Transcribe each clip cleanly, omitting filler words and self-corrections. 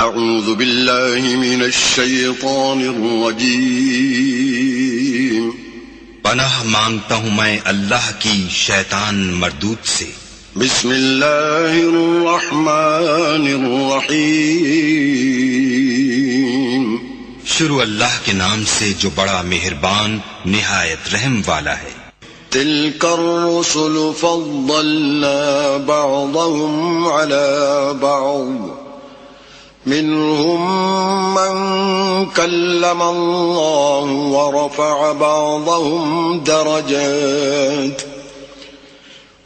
اعوذ باللہ من الشیطان الرجیم پناہ مانگتا ہوں میں اللہ کی شیطان مردود سے. بسم اللہ الرحمن الرحیم شروع اللہ کے نام سے جو بڑا مہربان نہایت رحم والا ہے. تلك الرسل فضلنا بعضهم على بعض منهم من كلم الله ورفع بعضهم درجات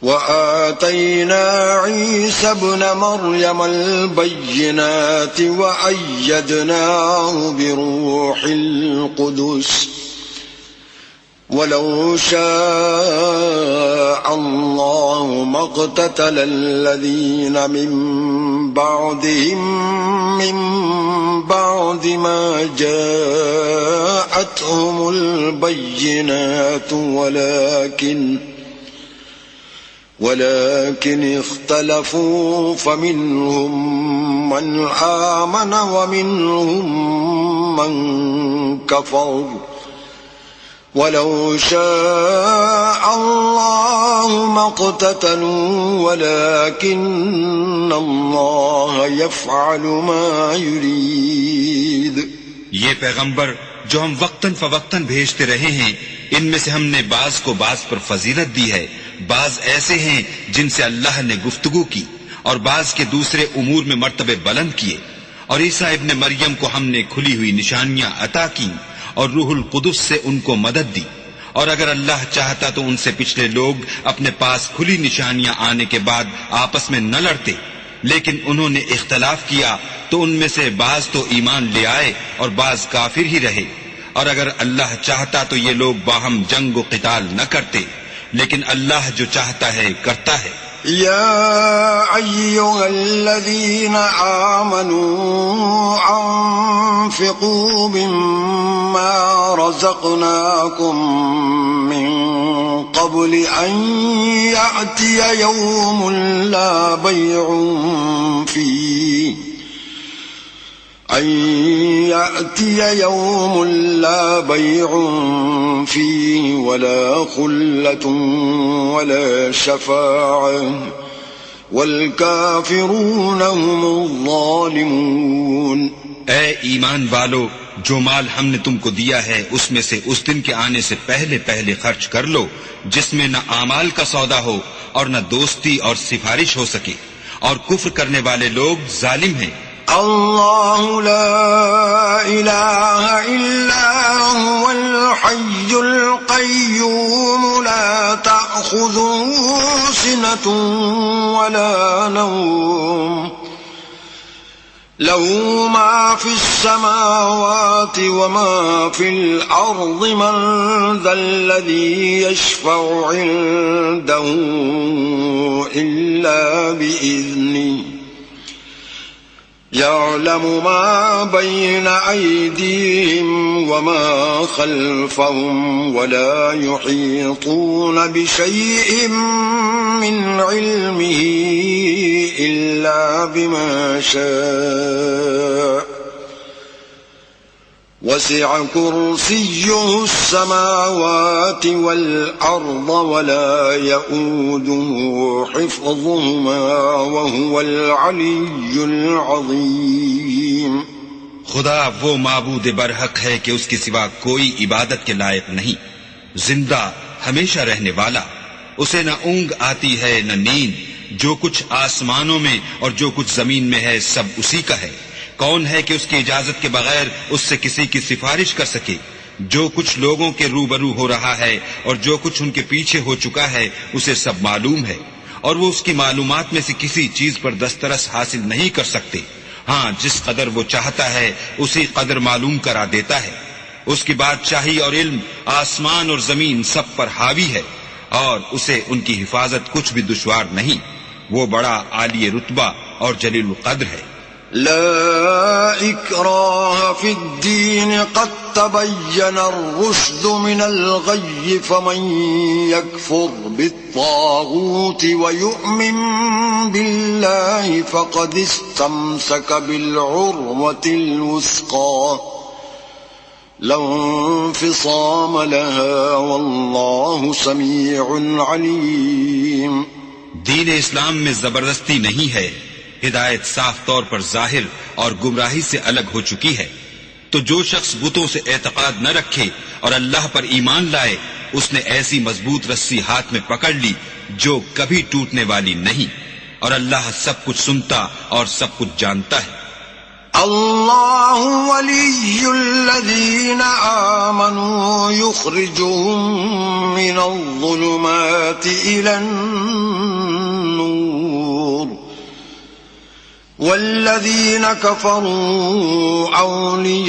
وآتينا عيسى ابن مريم البينات وأيدناه بروح القدس ولو شاء الله ما اقتتل الذين من بعد ما جاءتهم البينات ولكن اختلفوا فمنهم من آمن ومنهم من كفر ولو شاء الله ما اقتتلوا ولكن الله يفعل ما يريد. یہ پیغمبر جو ہم وقتاً فوقتاً بھیجتے رہے ہیں، ان میں سے ہم نے بعض کو بعض پر فضیلت دی ہے. بعض ایسے ہیں جن سے اللہ نے گفتگو کی اور بعض کے دوسرے امور میں مرتبے بلند کیے. اور عیسیٰ ابن مریم کو ہم نے کھلی ہوئی نشانیاں عطا کی اور روح القدس سے ان کو مدد دی. اور اگر اللہ چاہتا تو ان سے پچھلے لوگ اپنے پاس کھلی نشانیاں آنے کے بعد آپس میں نہ لڑتے، لیکن انہوں نے اختلاف کیا تو ان میں سے بعض تو ایمان لے آئے اور بعض کافر ہی رہے. اور اگر اللہ چاہتا تو یہ لوگ باہم جنگ و قتال نہ کرتے، لیکن اللہ جو چاہتا ہے کرتا ہے. يا أيها الذين آمنوا أنفقوا مما رزقناكم من قبل أن يأتي يوم لا بيع فيه ولا خلة ولا شفاعة والكافرون هم الظالمون. اے ایمان والو، جو مال ہم نے تم کو دیا ہے اس میں سے اس دن کے آنے سے پہلے پہلے خرچ کر لو، جس میں نہ اعمال کا سودا ہو اور نہ دوستی اور سفارش ہو سکے، اور کفر کرنے والے لوگ ظالم ہیں. اللہ لا الہ الا هو الحی القیوم لا تأخذه سنة ولا نوم له ما في السماوات وما في الأرض من ذا الذي يشفع عنده إلا بإذنه يعلم ما بين أيديهم وما خلفهم ولا يحيطون بشيء من علمه إلا بما شاء وسع كرسيه السماوات والأرض ولا يؤوده حفظهما وهو العلي العظيم. خدا وہ معبود برحق ہے کہ اس کے سوا کوئی عبادت کے لائق نہیں، زندہ ہمیشہ رہنے والا، اسے نہ اونگ آتی ہے نہ نیند. جو کچھ آسمانوں میں اور جو کچھ زمین میں ہے سب اسی کا ہے. کون ہے کہ اس کی اجازت کے بغیر اس سے کسی کی سفارش کر سکے؟ جو کچھ لوگوں کے روبرو ہو رہا ہے اور جو کچھ ان کے پیچھے ہو چکا ہے اسے سب معلوم ہے، اور وہ اس کی معلومات میں سے کسی چیز پر دسترس حاصل نہیں کر سکتے. ہاں، جس قدر وہ چاہتا ہے اسی قدر معلوم کرا دیتا ہے. اس کی بادشاہی اور علم آسمان اور زمین سب پر حاوی ہے، اور اسے ان کی حفاظت کچھ بھی دشوار نہیں. وہ بڑا عالی رتبہ اور جلیل القدر ہے. لا اکراہ فی الدین قد تبين الرشد من الغي فمن يكفر بالطاغوت ويؤمن بالله فقد استمسك بالعروة الوثقى لا انفصام لها والله سميع عليم. دین اسلام میں زبردستی نہیں ہے، ہدایت صاف طور پر ظاہر اور گمراہی سے الگ ہو چکی ہے. تو جو شخص بتوں سے اعتقاد نہ رکھے اور اللہ پر ایمان لائے، اس نے ایسی مضبوط رسی ہاتھ میں پکڑ لی جو کبھی ٹوٹنے والی نہیں، اور اللہ سب کچھ سنتا اور سب کچھ جانتا ہے. اللہ ولی الذین آمنوا یخرجهم من الظلمات الى النور والذین کفروا اولیاؤهم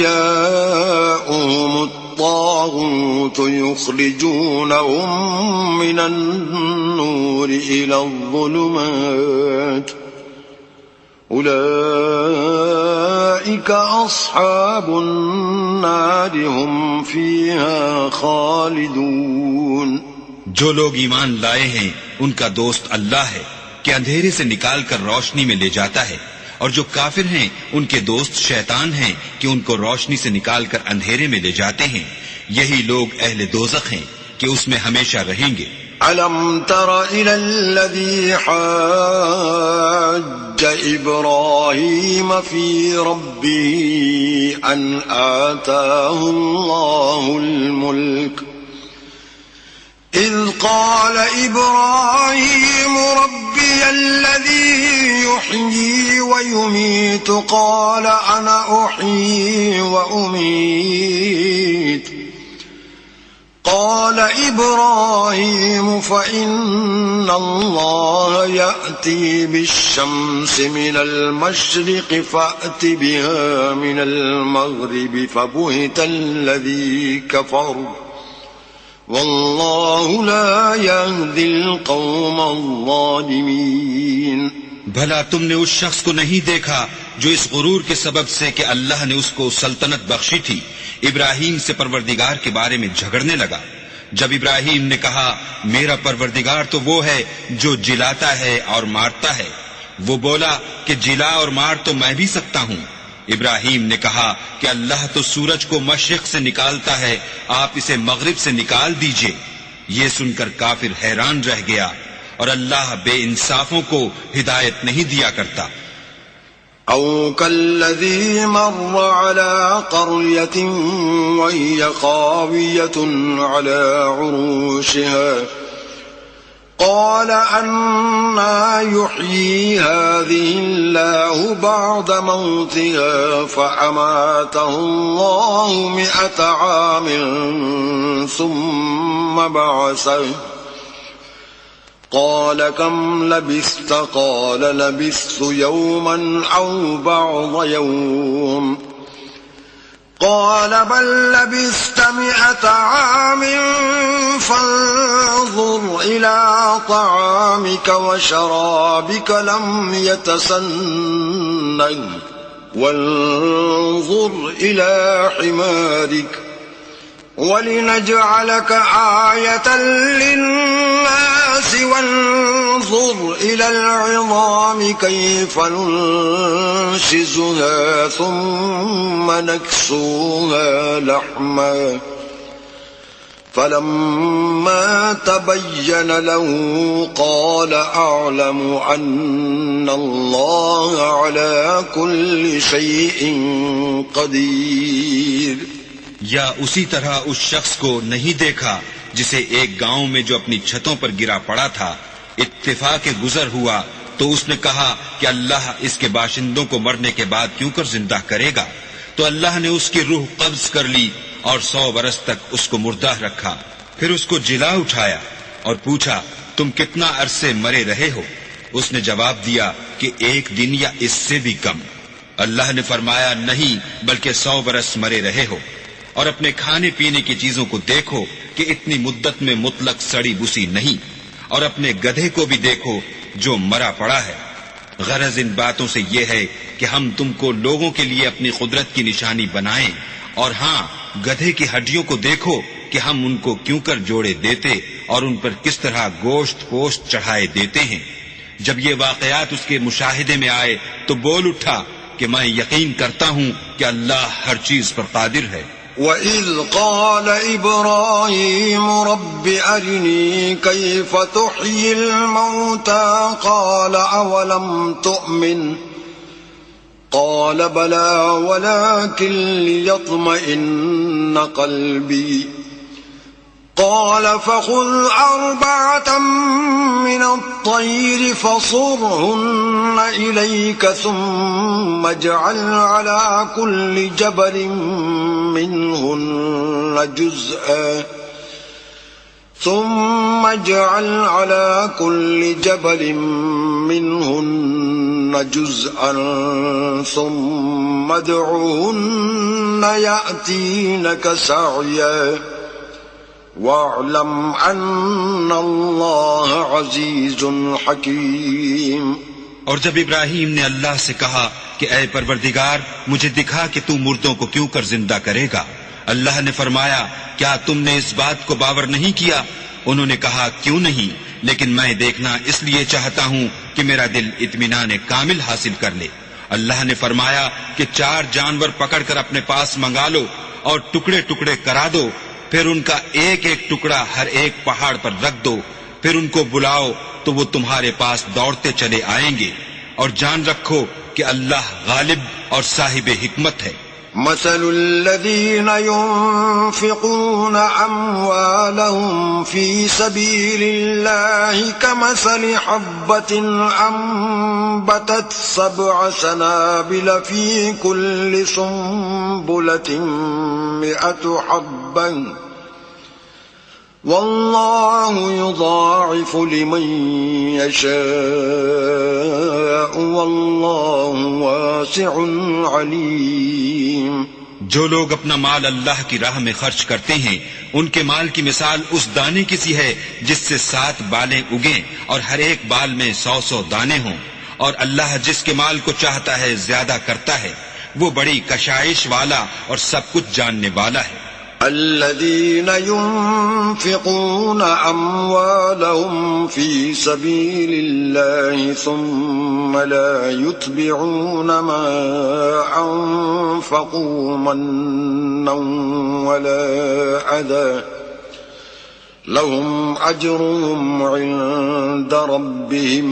الطاغوت یخرجونهم من النور الى الظلمات اولئک اصحاب النار هم فیها خالدون. جو لوگ ایمان لائے ہیں ان کا دوست اللہ ہے کہ اندھیرے سے نکال کر روشنی میں لے جاتا ہے، اور جو کافر ہیں ان کے دوست شیطان ہیں کہ ان کو روشنی سے نکال کر اندھیرے میں لے جاتے ہیں. یہی لوگ اہل دوزخ ہیں کہ اس میں ہمیشہ رہیں گے. أَلَمْ تَرَ إِلَى الَّذِي حَاجَّ إِبْرَاهِيمَ فِي رَبِّهِ أَنْ آتَاهُ اللَّهُ الْمُلْكَ إِذْ قَالَ إِبْرَاهِيمُ رَبِّيَ الَّذِي يُحْيِي وَيُمِيتُ قَالَ أَنَا أُحْيِي وَأُمِيتُ قال إبراهيم فإن الله يأتي بالشمس من المشرق فأت بها من المغرب فبهت الذي كفر والله لا يهدي القوم الظالمين. بھلا تم نے اس شخص کو نہیں دیکھا جو اس غرور کے سبب سے کہ اللہ نے اس کو سلطنت بخشی تھی، ابراہیم سے پروردگار کے بارے میں جھگڑنے لگا؟ جب ابراہیم نے کہا میرا پروردگار تو وہ ہے جو جلاتا ہے اور مارتا ہے، وہ بولا کہ جلا اور مار تو میں بھی سکتا ہوں. ابراہیم نے کہا کہ اللہ تو سورج کو مشرق سے نکالتا ہے، آپ اسے مغرب سے نکال دیجئے. یہ سن کر کافر حیران رہ گیا، اور اللہ بے انصافوں کو ہدایت نہیں دیا کرتا. أو كالذي مر على قرية وهي خاوية على عروشها قال أنى يحيي هذه الله بعد موتها فأماته الله 100 عام ثم بعثه قال كم لبثت قال لبثت يوما أو بعض يوم قال بل لبثت 100 عام فانظر إلى طعامك وشرابك لم يتسنه وانظر إلى حمارك ولنجعلك آية للناس وانظر إلى العظام كيف ننشزها ثم نكسوها لحما فلما تبين له قال أعلم أن الله على كل شيء قدير. یا اسی طرح اس شخص کو نہیں دیکھا جسے ایک گاؤں میں جو اپنی چھتوں پر گرا پڑا تھا اتفاق گزر ہوا تو اس نے کہا کہ اللہ اس کے باشندوں کو مرنے کے بعد کیوں کر زندہ کرے گا؟ تو اللہ نے اس کی روح قبض کر لی اور 100 برس تک اس کو مردہ رکھا. پھر اس کو جلا اٹھایا اور پوچھا تم کتنا عرصے مرے رہے ہو؟ اس نے جواب دیا کہ 1 دن یا اس سے بھی کم. اللہ نے فرمایا نہیں بلکہ 100 برس مرے رہے ہو. اور اپنے کھانے پینے کی چیزوں کو دیکھو کہ اتنی مدت میں مطلق سڑی بسی نہیں، اور اپنے گدھے کو بھی دیکھو جو مرا پڑا ہے. غرض ان باتوں سے یہ ہے کہ ہم تم کو لوگوں کے لیے اپنی قدرت کی نشانی بنائیں، اور ہاں گدھے کی ہڈیوں کو دیکھو کہ ہم ان کو کیوں کر جوڑے دیتے اور ان پر کس طرح گوشت پوشت چڑھائے دیتے ہیں۔ جب یہ واقعات اس کے مشاہدے میں آئے تو بول اٹھا کہ میں یقین کرتا ہوں کہ اللہ ہر چیز پر قادر ہے۔ وَإِذْ قَالَ إِبْرَاهِيمُ رَبِّ أَرِنِي كَيْفَ تُحْيِي الْمَوْتَى قَالَ أَوَلَمْ تُؤْمِنْ قَالَ بَلَى وَلَكِنْ لِيَطْمَئِنَّ قَلْبِي قال فخذ 4 من الطير فصرهن إليك ثم اجعل على كل جبل منهن جزءا ثم ادعهن يأتينك سعيا وَاعْلَمْ أَنَّ اللَّهَ عَزِيزٌ حَكِيمٌ۔ اور جب ابراہیم نے اللہ سے کہا کہ اے پروردگار مجھے دکھا کہ تو مردوں کو کیوں کر زندہ کرے گا، اللہ نے فرمایا کیا تم نے اس بات کو باور نہیں کیا؟ انہوں نے کہا کیوں نہیں، لیکن میں دیکھنا اس لیے چاہتا ہوں کہ میرا دل اطمینان کامل حاصل کر لے۔ اللہ نے فرمایا کہ 4 جانور پکڑ کر اپنے پاس منگا لو اور ٹکڑے ٹکڑے کرا دو، پھر ان کا ایک ایک ٹکڑا ہر ایک پہاڑ پر رکھ دو، پھر ان کو بلاؤ تو وہ تمہارے پاس دوڑتے چلے آئیں گے، اور جان رکھو کہ اللہ غالب اور صاحب حکمت ہے۔ مثل الذين ينفقون أموالهم في سبيل الله كمثل حبة أنبتت 7 سنابل في كل سنبلة 100 حبة والله يضاعف لمن يشاء والله واسع عليم۔ جو لوگ اپنا مال اللہ کی راہ میں خرچ کرتے ہیں ان کے مال کی مثال اس دانے کی سی ہے جس سے 7 بالیں اگیں اور ہر ایک بال میں 100 دانے ہوں، اور اللہ جس کے مال کو چاہتا ہے زیادہ کرتا ہے، وہ بڑی کشائش والا اور سب کچھ جاننے والا ہے۔ الذين ينفقون أموالهم في سبيل الله ثم لا يتبعون ما أنفقوا منا ولا أذى لهم أجرهم عند ربهم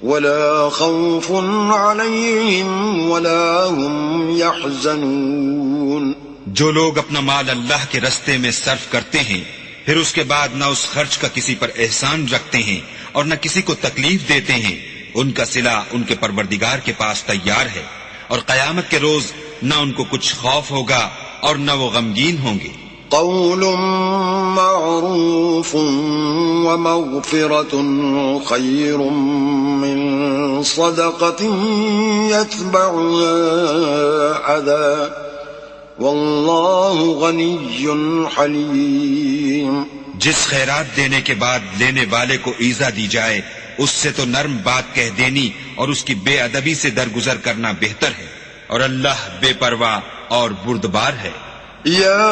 ولا خوف عليهم ولا هم يحزنون۔ جو لوگ اپنا مال اللہ کے رستے میں صرف کرتے ہیں پھر اس کے بعد نہ اس خرچ کا کسی پر احسان رکھتے ہیں اور نہ کسی کو تکلیف دیتے ہیں، ان کا صلہ ان کے پروردگار کے پاس تیار ہے، اور قیامت کے روز نہ ان کو کچھ خوف ہوگا اور نہ وہ غمگین ہوں گے۔ قول معروف ومغفرة خير من صدقة يتبعها أذى واللہ غنی حلیم۔ جس خیرات دینے کے بعد لینے والے کو ایذا دی جائے اس سے تو نرم بات کہہ دینی اور اس کی بے ادبی سے درگزر کرنا بہتر ہے، اور اللہ بے پرواہ اور بردبار ہے۔ یا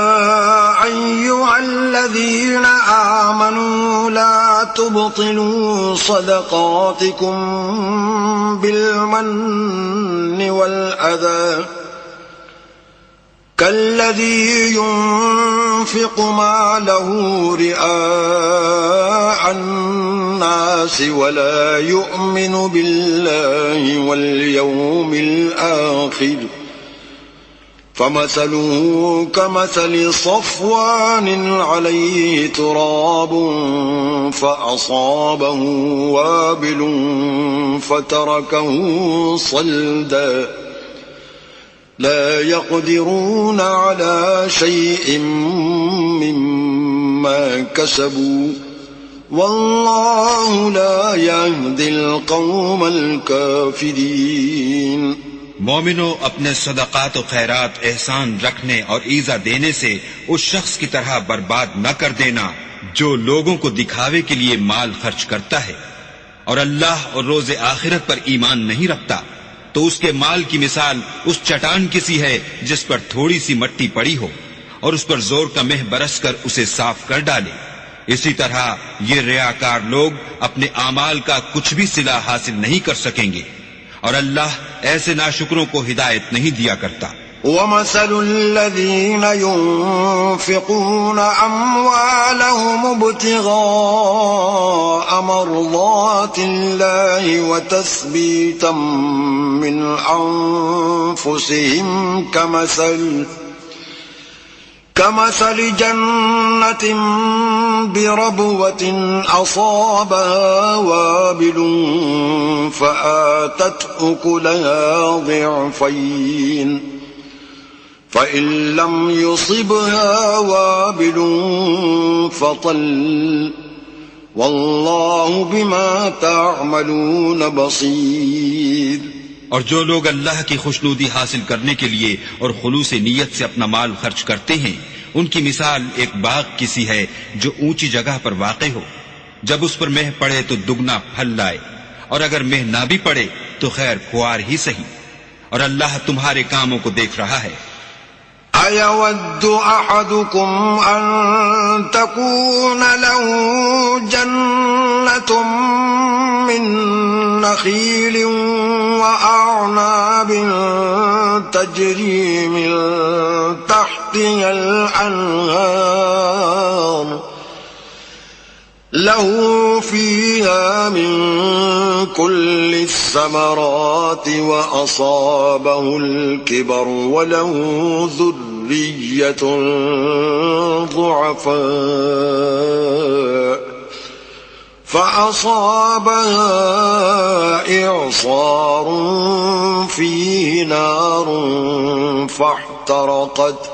ایھا الذین آمنوا لا تبطلوا صدقاتکم بالمن والأذى كالذي ينفق ماله رئاء الناس ولا يؤمن بالله واليوم الآخر فمثله كمثل صفوان عليه تراب فأصابه وابل فتركه صلدا لا يقدرون على شيء مما كسبوا والله لا يهدي القوم الكافرين۔ مومنوں اپنے صدقات و خیرات احسان رکھنے اور ایذا دینے سے اس شخص کی طرح برباد نہ کر دینا جو لوگوں کو دکھاوے کے لیے مال خرچ کرتا ہے اور اللہ اور روز آخرت پر ایمان نہیں رکھتا، تو اس کے مال کی مثال اس چٹان کی سی ہے جس پر تھوڑی سی مٹی پڑی ہو، اور اس پر زور کا مہ برس کر اسے صاف کر ڈالے. اسی طرح یہ ریاکار لوگ اپنے اعمال کا کچھ بھی صلہ حاصل نہیں کر سکیں گے، اور اللہ ایسے ناشکروں کو ہدایت نہیں دیا کرتا. ومثل الذين ينفقون أموالهم ابتغاء مرضات الله وتثبيتا من أنفسهم كمثل جنة بربوة أصابها وابل فآتت أكلها ضعفين فإن لم يصبها وابل فطل والله بما تعملون بصير. اور جو لوگ اللہ کی خوشنودی حاصل کرنے کے لیے اور خلوص نیت سے اپنا مال خرچ کرتے ہیں، ان کی مثال ایک باغ کسی ہے جو اونچی جگہ پر واقع ہو. جب اس پر مہ پڑے تو دگنا پھل لائے، اور اگر مہ نہ بھی پڑے تو خیر خوار ہی سہی، اور اللہ تمہارے کاموں کو دیکھ رہا ہے. أَيَوَدُّ أَحَدُكُمْ أَن تَكُونَ لَهُ جَنَّةٌ مِّن نَخِيلٍ وَأَعْنَابٍ تَجْرِي مِن تَحْتِهَا الْأَنْهَارُ له فيها من كل الثمرات وأصابه الكبر وله ذرية ضعفاء فأصابها إعصار فيه نار فاحترقت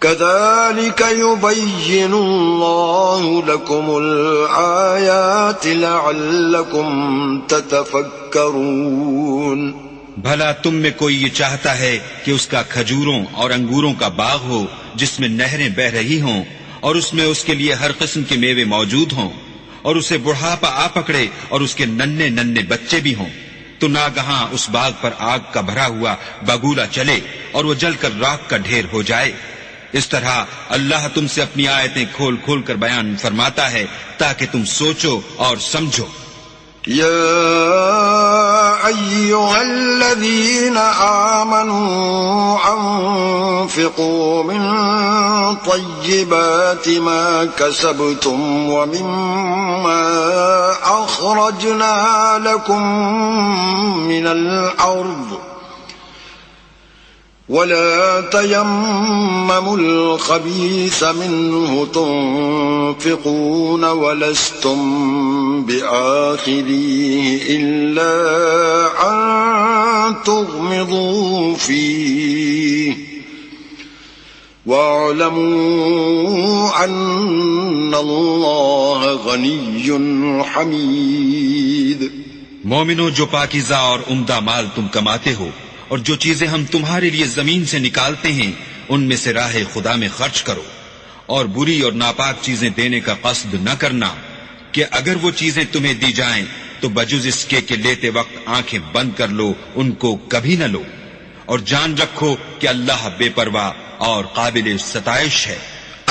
كذلك يبين الله لكم الآيات لعلكم تتفكرون. بھلا تم میں کوئی یہ چاہتا ہے کہ اس کا کھجوروں اور انگوروں کا باغ ہو جس میں نہریں بہہ رہی ہوں اور اس میں اس کے لیے ہر قسم کے میوے موجود ہوں، اور اسے بڑھاپا آ پکڑے اور اس کے ننھے ننھے بچے بھی ہوں، تو ناگہاں اس باغ پر آگ کا بھرا ہوا بگولا چلے اور وہ جل کر راکھ کا ڈھیر ہو جائے. اس طرح اللہ تم سے اپنی آیتیں کھول کھول کر بیان فرماتا ہے تاکہ تم سوچو اور سمجھو. يا أيها الذين آمنوا أنفقوا من طيبات ما كسبتم ومما أخرجنا لكم من الأرض ولا تيمموا الخبيث منه تنفقون ولستم بآخذيه إلا أن تغمضوا فيه واعلموا أن الله غني حميد. مومنو، جو پاکیزہ اور عمدہ مال تم کماتے ہو اور جو چیزیں ہم تمہارے لیے زمین سے نکالتے ہیں ان میں سے راہ خدا میں خرچ کرو، اور بری اور ناپاک چیزیں دینے کا قصد نہ کرنا کہ اگر وہ چیزیں تمہیں دی جائیں تو بجز اس کے کہ لیتے وقت آنکھیں بند کر لو ان کو کبھی نہ لو، اور جان رکھو کہ اللہ بے پرواہ اور قابل ستائش ہے.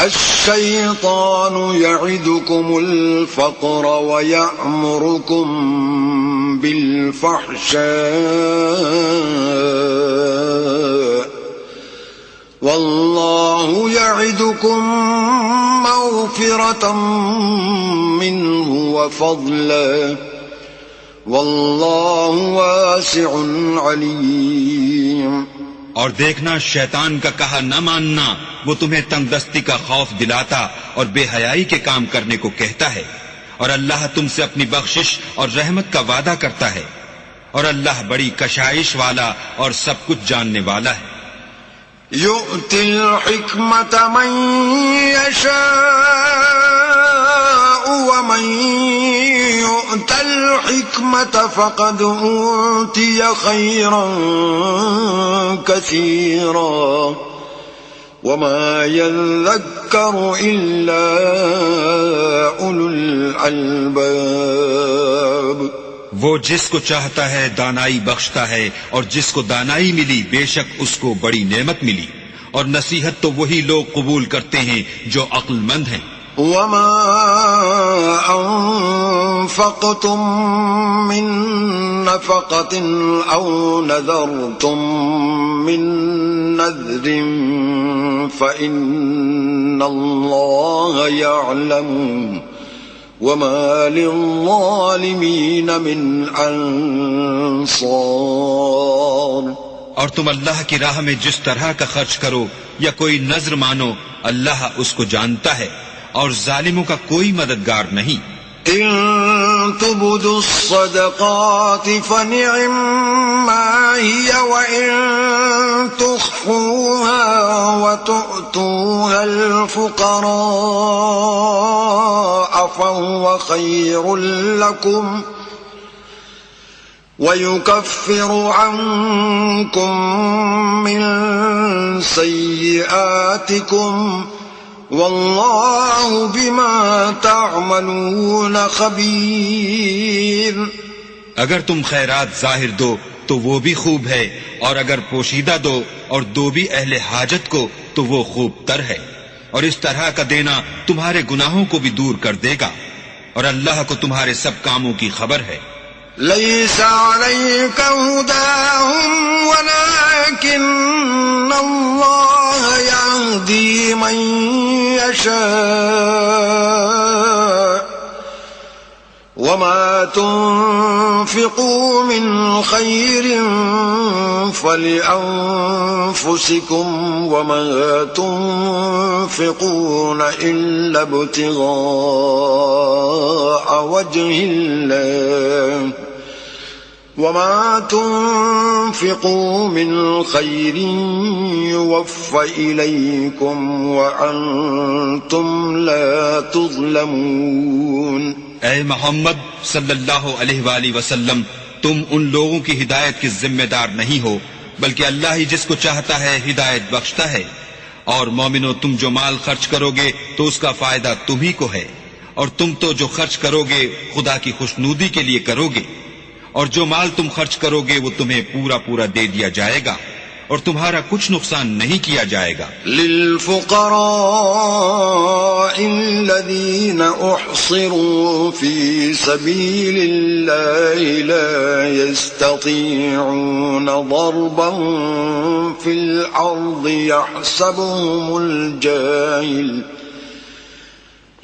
الشيطان يعدكم الفقر ويأمركم بالفحشاء والله يعدكم مغفرة منه وفضلا والله واسع عليم. اور دیکھنا، شیطان کا کہا نہ ماننا وہ تمہیں تنگ دستی کا خوف دلاتا اور بے حیائی کے کام کرنے کو کہتا ہے، اور اللہ تم سے اپنی بخشش اور رحمت کا وعدہ کرتا ہے، اور اللہ بڑی کشائش والا اور سب کچھ جاننے والا ہے. يؤتي الحكمة من يشاء ومن يؤت الحكمة فقد أوتي خيرا كثيرا وما يذكر إلا أولو الألباب. وہ جس کو چاہتا ہے دانائی بخشتا ہے، اور جس کو دانائی ملی بے شک اس کو بڑی نعمت ملی، اور نصیحت تو وہی لوگ قبول کرتے ہیں جو عقل مند ہیں۔ وما أنفقتم من نفقة أو نذرتم من نذر فإن الله يعلم وما للظالمين من أنصار۔ اور تم اللہ کی راہ میں جس طرح کا خرچ کرو یا کوئی نذر مانو، اللہ اس کو جانتا ہے، اور ظالموں کا کوئی مددگار نہیں۔ إن تبدوا الصدقات فنعما هي وإن تخفوها وتؤتوها الفقراء فهو خير لكم ويكفر عنكم من سيئاتكم واللہ بما تعملون خبیر۔ اگر تم خیرات ظاہر دو تو وہ بھی خوب ہے، اور اگر پوشیدہ دو اور دو بھی اہل حاجت کو تو وہ خوب تر ہے، اور اس طرح کا دینا تمہارے گناہوں کو بھی دور کر دے گا، اور اللہ کو تمہارے سب کاموں کی خبر ہے۔ ليس عليك هداهم ولكن الله يهدي من يشاء وما تنفقوا من خير فلأنفسكم وما تنفقون إلا ابتغاء وجه الله وما تنفقوا من خير يوفى إليكم وأنتم لا تظلمون۔ اے محمد صلی اللہ علیہ وآلہ وسلم، تم ان لوگوں کی ہدایت کے ذمہ دار نہیں ہو، بلکہ اللہ ہی جس کو چاہتا ہے ہدایت بخشتا ہے۔ اور مومنو، تم جو مال خرچ کرو گے تو اس کا فائدہ تمہیں کو ہے، اور تم تو جو خرچ کرو گے خدا کی خوشنودی کے لیے کرو گے، اور جو مال تم خرچ کرو گے وہ تمہیں پورا پورا دے دیا جائے گا، اور تمہارا کچھ نقصان نہیں کیا جائے گا۔ للفقراء الذين احصروا في سبيل الله لا يستطيعون ضربا في الأرض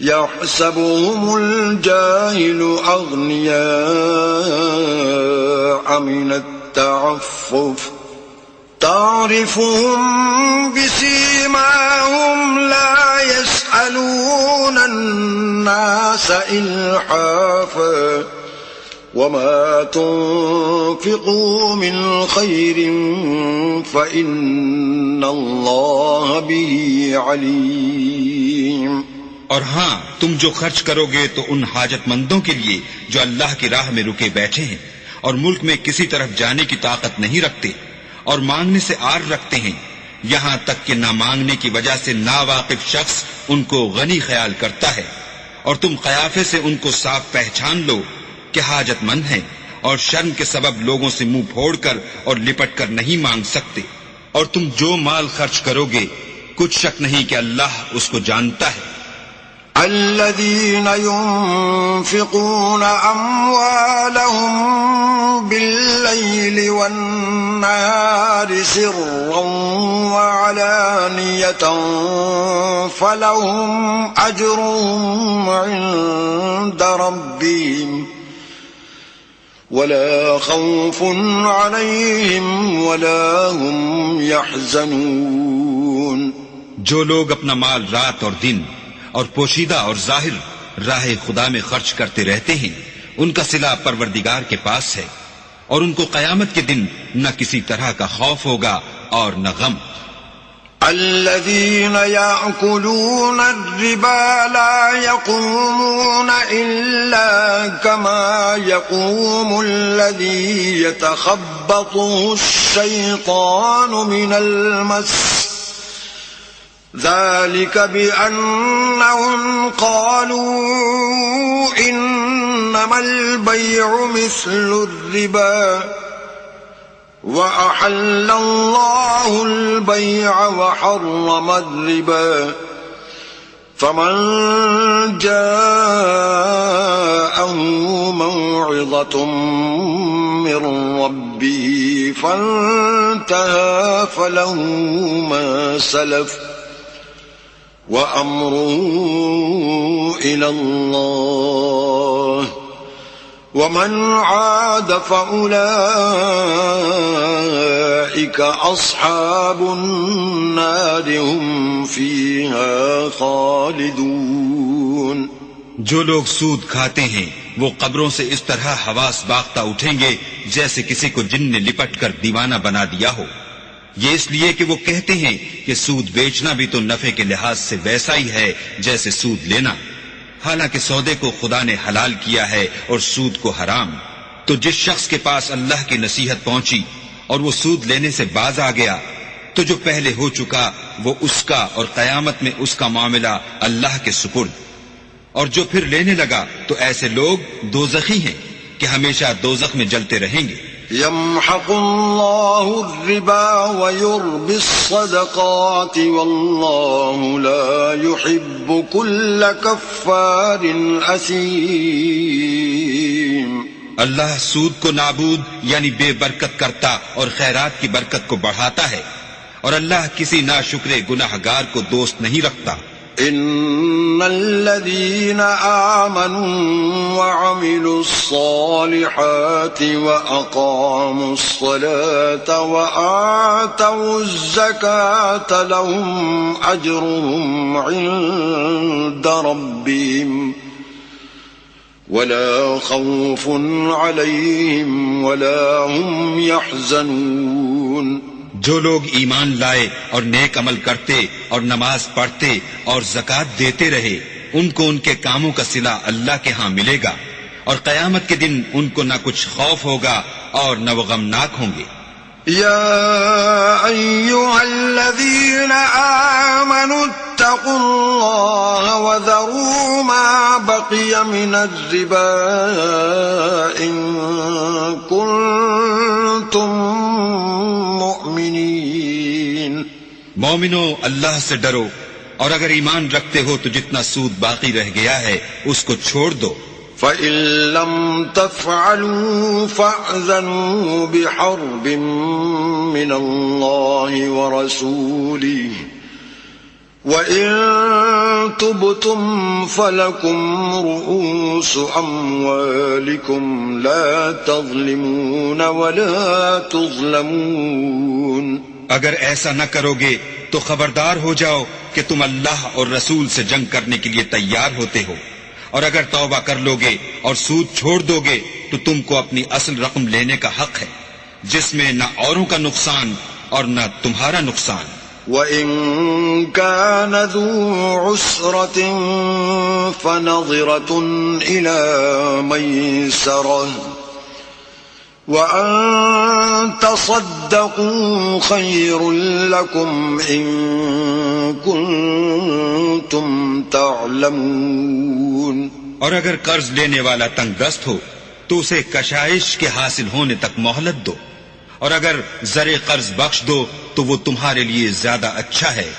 يحسبهم الجاهل أغنياء من التعفف تعرفهم بسيماهم لا يسألون الناس إلحافا وما تنفقوا من خير فإن الله به عليم۔ اور ہاں، تم جو خرچ کرو گے تو ان حاجت مندوں کے لیے جو اللہ کی راہ میں رکے بیٹھے ہیں اور ملک میں کسی طرف جانے کی طاقت نہیں رکھتے اور مانگنے سے آر رکھتے ہیں، یہاں تک کہ نہ مانگنے کی وجہ سے ناواقف شخص ان کو غنی خیال کرتا ہے، اور تم قیافے سے ان کو صاف پہچان لو کہ حاجت مند ہیں، اور شرم کے سبب لوگوں سے منہ پھوڑ کر اور لپٹ کر نہیں مانگ سکتے۔ اور تم جو مال خرچ کرو گے کچھ شک نہیں کہ اللہ اس کو جانتا ہے۔ الذين ينفقون أموالهم بالليل والنهار سرا وعلانية فلهم أجرهم عند ربهم ولا خوف عليهم ولا هم يحزنون۔ جو لوگ اپنا مال رات اور دن اور پوشیدہ اور ظاہر راہ خدا میں خرچ کرتے رہتے ہیں، ان کا صلہ پروردگار کے پاس ہے، اور ان کو قیامت کے دن نہ کسی طرح کا خوف ہوگا اور نہ غم۔ الذين يأكلون الربا لا يقومون إلا كما يقوم الذي يتخبطه الشيطان من المس، ذلك بأنهم قالوا إنما البيع مثل الربا وأحل الله البيع وحرم الربا فمن جاءه موعظة من ربه فانتهى فله ما سلف وأمره إلى الله ومن عاد فأولئك أصحاب النار هم فيها خالدون۔ جو لوگ سود کھاتے ہیں وہ قبروں سے اس طرح حواس باختہ اٹھیں گے جیسے کسی کو جن نے لپٹ کر دیوانہ بنا دیا ہو۔ یہ اس لیے کہ وہ کہتے ہیں کہ سود بیچنا بھی تو نفع کے لحاظ سے ویسا ہی ہے جیسے سود لینا، حالانکہ سودے کو خدا نے حلال کیا ہے اور سود کو حرام۔ تو جس شخص کے پاس اللہ کی نصیحت پہنچی اور وہ سود لینے سے باز آ گیا تو جو پہلے ہو چکا وہ اس کا اور قیامت میں اس کا معاملہ اللہ کے سپرد، اور جو پھر لینے لگا تو ایسے لوگ دوزخی ہیں کہ ہمیشہ دوزخ میں جلتے رہیں گے۔ يمحق الله الربا ويربي الصدقات والله لا يحب كل كفار أثيم۔ اللہ سود کو نابود یعنی بے برکت کرتا اور خیرات کی برکت کو بڑھاتا ہے، اور اللہ کسی ناشکر گناہگار کو دوست نہیں رکھتا۔ ان الذين آمنوا وعملوا الصالحات واقاموا الصلاة وآتوا الزكاة لهم اجرهم عند ربهم ولا خوف عليهم ولا هم يحزنون۔ جو لوگ ایمان لائے اور نیک عمل کرتے اور نماز پڑھتے اور زکوٰۃ دیتے رہے ان کو ان کے کاموں کا صلہ اللہ کے ہاں ملے گا، اور قیامت کے دن ان کو نہ کچھ خوف ہوگا اور نہ وہ غمناک ہوں گے۔ يا أيها الذين آمنوا اتقوا الله وذروا ما بقي من الربا إن كنتم مؤمنين۔ مومنو اللہ سے ڈرو، اور اگر ایمان رکھتے ہو تو جتنا سود باقی رہ گیا ہے اس کو چھوڑ دو۔ فَإِن لَّمْ تَفْعَلُوا فَأْذَنُوا بِحَرْبٍ مِّنَ اللَّهِ وَرَسُولِهِ وَإِن تُبْتُمْ فَلَكُمْ رُءُوسُ أَمْوَالِكُمْ لَا تَظْلِمُونَ وَلَا تُظْلَمُونَ۔ اگر ایسا نہ کرو گے تو خبردار ہو جاؤ کہ تم اللہ اور رسول سے جنگ کرنے کے لیے تیار ہوتے ہو، اور اگر توبہ کر لو گے اور سود چھوڑ دو گے تو تم کو اپنی اصل رقم لینے کا حق ہے، جس میں نہ اوروں کا نقصان اور نہ تمہارا نقصان۔ وَإِن كَانَ ذُو عُسْرَةٍ فَنَظِرَةٌ إِلَى مَيْسَرَةٍ وَأَن تَصَدَّقُوا خَيْرٌ لَّكُمْ إِن كُنتُمْ تَعْلَمُونَ۔ اور اگر قرض لینے والا تنگ دست ہو تو اسے کشائش کے حاصل ہونے تک مہلت دو، اور اگر زر قرض بخش دو تو وہ تمہارے لیے زیادہ اچھا ہے،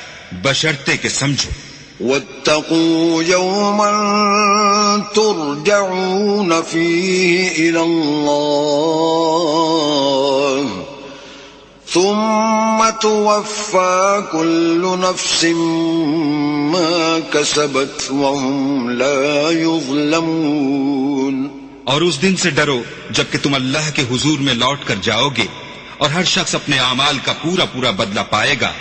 بشرطے کہ سمجھو۔ واتقوا يوما ترجعون فيه إلى الله ثم توفى كل نفس ما كسبت وهم لا يظلمون۔ اور اس دن سے ڈرو جبکہ تم اللہ کے حضور میں لوٹ کر جاؤ گے، اور ہر شخص اپنے اعمال کا پورا پورا بدلہ پائے گا،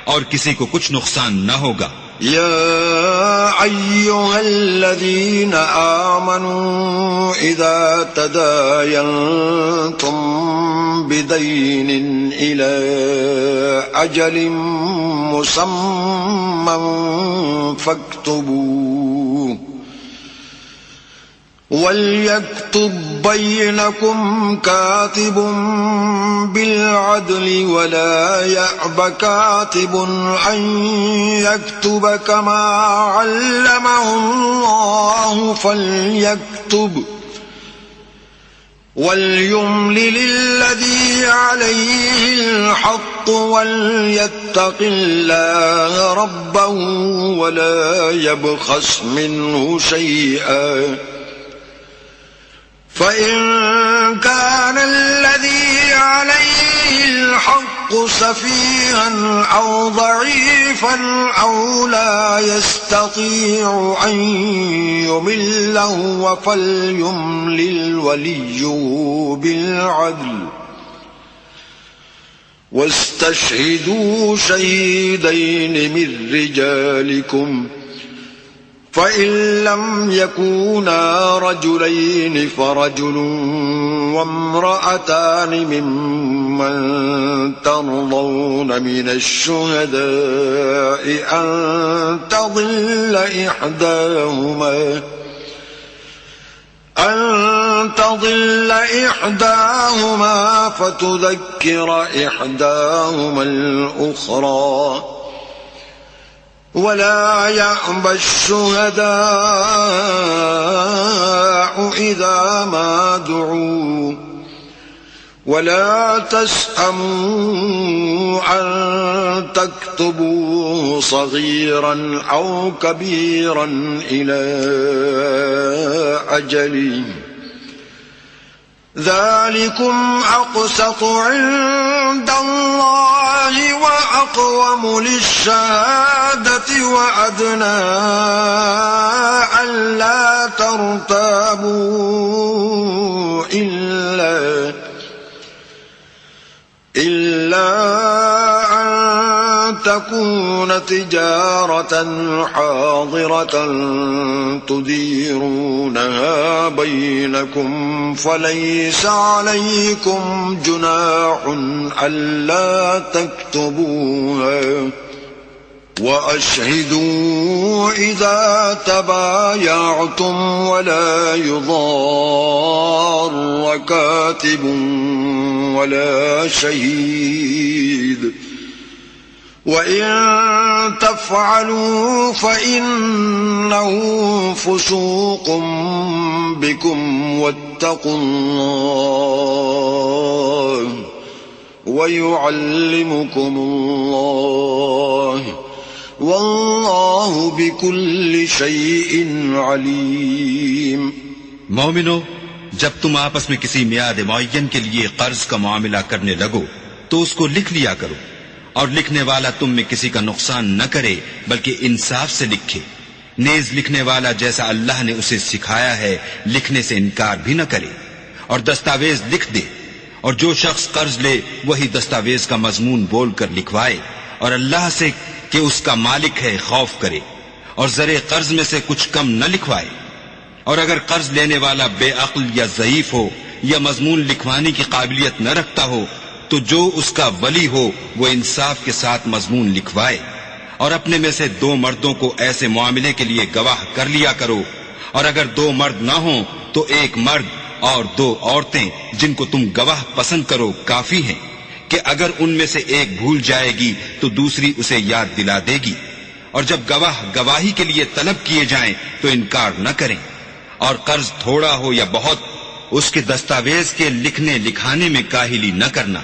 اور کسی کو کچھ نقصان نہ ہوگا۔ يا أيها الذين آمنوا إذا تداينتم بدين إلى أجل مسمى فاكتبوه وَلْيَكْتُبْ بَيْنَكُمْ كَاتِبٌ بِالْعَدْلِ وَلَا يَأْبَ كَاتِبٌ أَنْ يَكْتُبَ كَمَا عَلَّمَهُ اللَّهُ فَلْيَكْتُبْ وليملل الذي عليه الحق وليتق الله ربه ولا يبخس منه شيئا فإن كان الذي عليه الحق سفيها أو ضعيفا أو لا يستطيع أن يمل هو فليملل وليه بالعدل واستشهدوا شهيدين من رجالكم فإن لم يكونا رجلين فرجل وامرأتان ممن ترضون من الشهداء أن تضل إحداهما فتذكر إحداهما الأخرى ولا يأبى الشهداء إذا ما دعوا ولا تسأموا أن تكتبوه صغيرا أو كبيرا إلى أجله ذلكم أقسط عند الله وأقوم للشهادة وأدنى ألا ترتابوا إلا أن تكون تجارة حاضرة تديرونها بينكم فليس عليكم جناح ألا تكتبوها وأشهدوا إذا تبايعتم ولا يضار كاتب ولا شهيد وإن تفعلوا فإنه فسوق بكم واتقوا الله ويعلمكم الله واللہ بکل شیء علیم۔ مومنو، جب تم آپس میں کسی میعاد معین کے لیے قرض کا معاملہ کرنے لگو تو اس کو لکھ لیا کرو، اور لکھنے والا تم میں کسی کا نقصان نہ کرے بلکہ انصاف سے لکھے، نیز لکھنے والا جیسا اللہ نے اسے سکھایا ہے لکھنے سے انکار بھی نہ کرے، اور دستاویز لکھ دے، اور جو شخص قرض لے وہی دستاویز کا مضمون بول کر لکھوائے، اور اللہ سے کہ اس کا مالک ہے خوف کرے، اور زر قرض میں سے کچھ کم نہ لکھوائے۔ اور اگر قرض لینے والا بے عقل یا ضعیف ہو یا مضمون لکھوانے کی قابلیت نہ رکھتا ہو تو جو اس کا ولی ہو وہ انصاف کے ساتھ مضمون لکھوائے، اور اپنے میں سے 2 مردوں کو ایسے معاملے کے لیے گواہ کر لیا کرو، اور اگر 2 مرد نہ ہوں تو 1 مرد اور 2 عورتیں جن کو تم گواہ پسند کرو کافی ہیں، کہ اگر ان میں سے ایک بھول جائے گی تو دوسری اسے یاد دلا دے گی، اور جب گواہ گواہی کے لیے طلب کیے جائیں تو انکار نہ کریں، اور قرض تھوڑا ہو یا بہت اس کے دستاویز کے لکھنے لکھانے میں کاہلی نہ کرنا،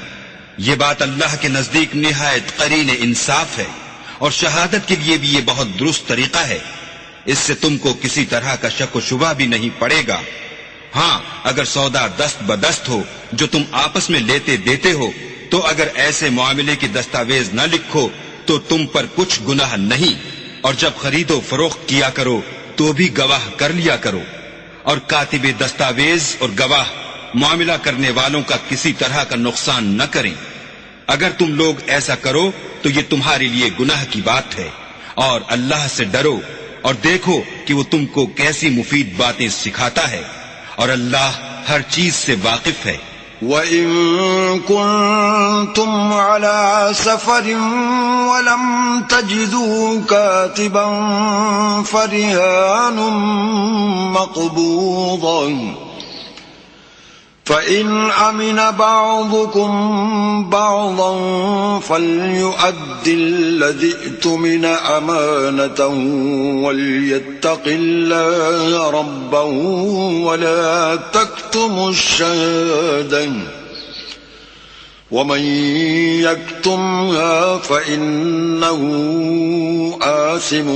یہ بات اللہ کے نزدیک نہایت قرین انصاف ہے، اور شہادت کے لیے بھی یہ بہت درست طریقہ ہے، اس سے تم کو کسی طرح کا شک و شبہ بھی نہیں پڑے گا۔ ہاں اگر سودا دست بدست ہو جو تم آپس میں لیتے دیتے ہو تو اگر ایسے معاملے کی دستاویز نہ لکھو تو تم پر کچھ گناہ نہیں، اور جب خرید و فروخت کیا کرو تو بھی گواہ کر لیا کرو، اور کاتب دستاویز اور گواہ معاملہ کرنے والوں کا کسی طرح کا نقصان نہ کریں۔ اگر تم لوگ ایسا کرو تو یہ تمہارے لیے گناہ کی بات ہے، اور اللہ سے ڈرو اور دیکھو کہ وہ تم کو کیسی مفید باتیں سکھاتا ہے، اور اللہ ہر چیز سے واقف ہے۔ وَإِن كُنتُمْ عَلَى سَفَرٍ وَلَمْ تَجِدُوا كَاتِبًا فَرِهَانٌ مَقْبُوضٌ فإن أمن بعضكم بعضا فليؤد الذي اؤتمن أمانته وليتق الله ربه ولا تكتموا الشهادة ومن يكتمها فإنه آثم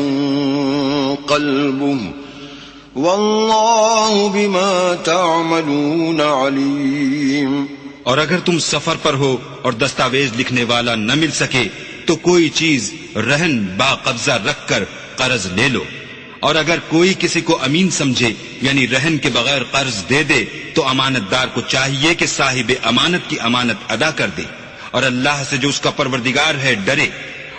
قلبه واللہ بما تعملون علیم۔ اور اگر تم سفر پر ہو اور دستاویز لکھنے والا نہ مل سکے تو کوئی چیز رہن با قبضہ رکھ کر قرض لے لو، اور اگر کوئی کسی کو امین سمجھے یعنی رہن کے بغیر قرض دے دے تو امانت دار کو چاہیے کہ صاحب امانت کی امانت ادا کر دے، اور اللہ سے جو اس کا پروردگار ہے ڈرے،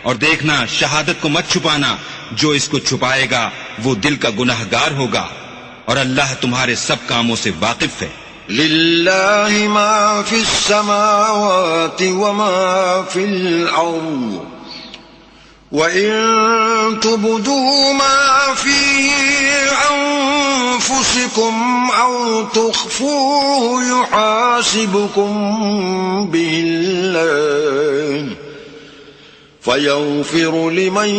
اور دیکھنا شہادت کو مت چھپانا، جو اس کو چھپائے گا وہ دل کا گناہگار ہوگا، اور اللہ تمہارے سب کاموں سے واقف ہے۔ للہ ما فی السماوات وما فی الارض وَإِن تُبْدُوا مَا فِي أَنفُسِكُمْ أَوْ تُخْفُوهُ يُحَاسِبْكُم بِهِ اللَّهُ فَيَغْفِرُ لِمَن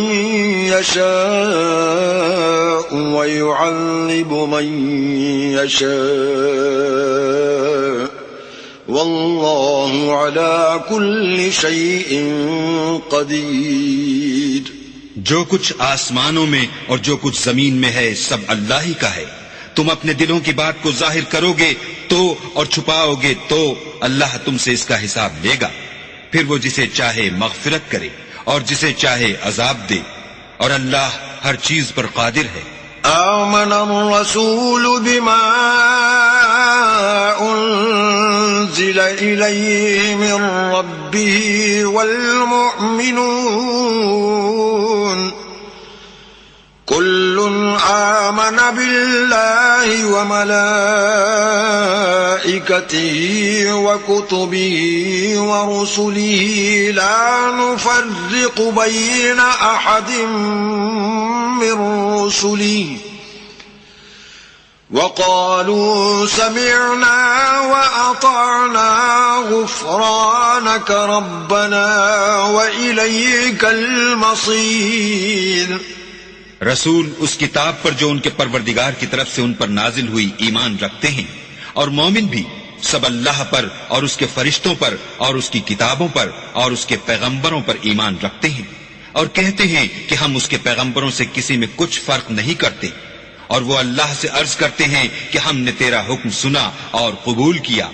يَشَاءُ وَيُعَذِّبُ مَن يَشَاءُ واللہ علی کل شیء قدیر۔ جو کچھ آسمانوں میں اور جو کچھ زمین میں ہے سب اللہ ہی کا ہے، تم اپنے دلوں کی بات کو ظاہر کرو گے تو اور چھپاؤ گے تو اللہ تم سے اس کا حساب لے گا، پھر وہ جسے چاہے مغفرت کرے اور جسے چاہے عذاب دے، اور اللہ ہر چیز پر قادر ہے۔ آمن الرسول بما انزل الیہ من ربه والمؤمنون کل آمن باللہ وملائکته وکتبه ورسله لا نفرق بین احد من رسله وقالوا سمعنا وأطعنا غفرانك ربنا وإليك المصير۔ رسول اس کتاب پر جو ان کے پروردگار کی طرف سے ان پر نازل ہوئی ایمان رکھتے ہیں، اور مومن بھی سب اللہ پر اور اس کے فرشتوں پر اور اس کی کتابوں پر اور اس کے پیغمبروں پر ایمان رکھتے ہیں، اور کہتے ہیں کہ ہم اس کے پیغمبروں سے کسی میں کچھ فرق نہیں کرتے، اور وہ اللہ سے عرض کرتے ہیں کہ ہم نے تیرا حکم سنا اور قبول کیا۔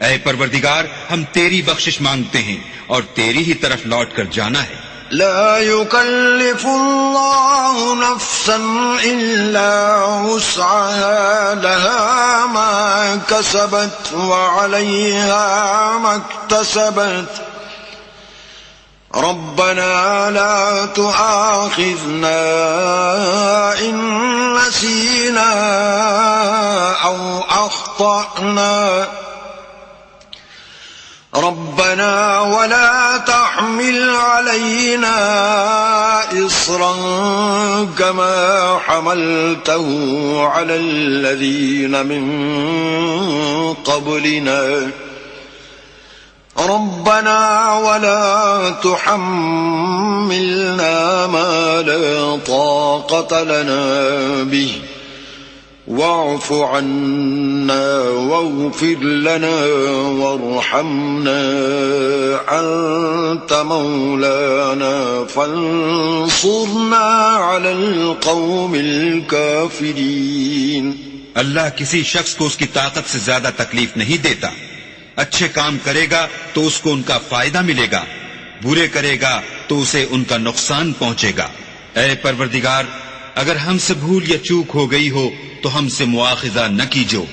اے پروردگار، ہم تیری بخشش مانگتے ہیں اور تیری ہی طرف لوٹ کر جانا ہے۔ لا يكلف الله نفسا إلا وسعها لها ما كسبت وعليها ما اكتسبت ربنا لا تؤاخذنا إن نسينا أو أخطأنا ربنا ولا تحمل علينا إصرا كما حملته على الذين من قبلنا ربنا ولا تحملنا ما لا طاقة لنا به واعف عنا واغفر لنا وارحمنا أنت مولانا فانصرنا على القوم الكافرين۔ اللہ کسی شخص کو اس کی طاقت سے زیادہ تکلیف نہیں دیتا، اچھے کام کرے گا تو اس کو ان کا فائدہ ملے گا، برے کرے گا تو اسے ان کا نقصان پہنچے گا۔ اے پروردگار، اگر ہم سے بھول یا چوک ہو گئی ہو تو ہم سے مواخذہ نہ کیجو۔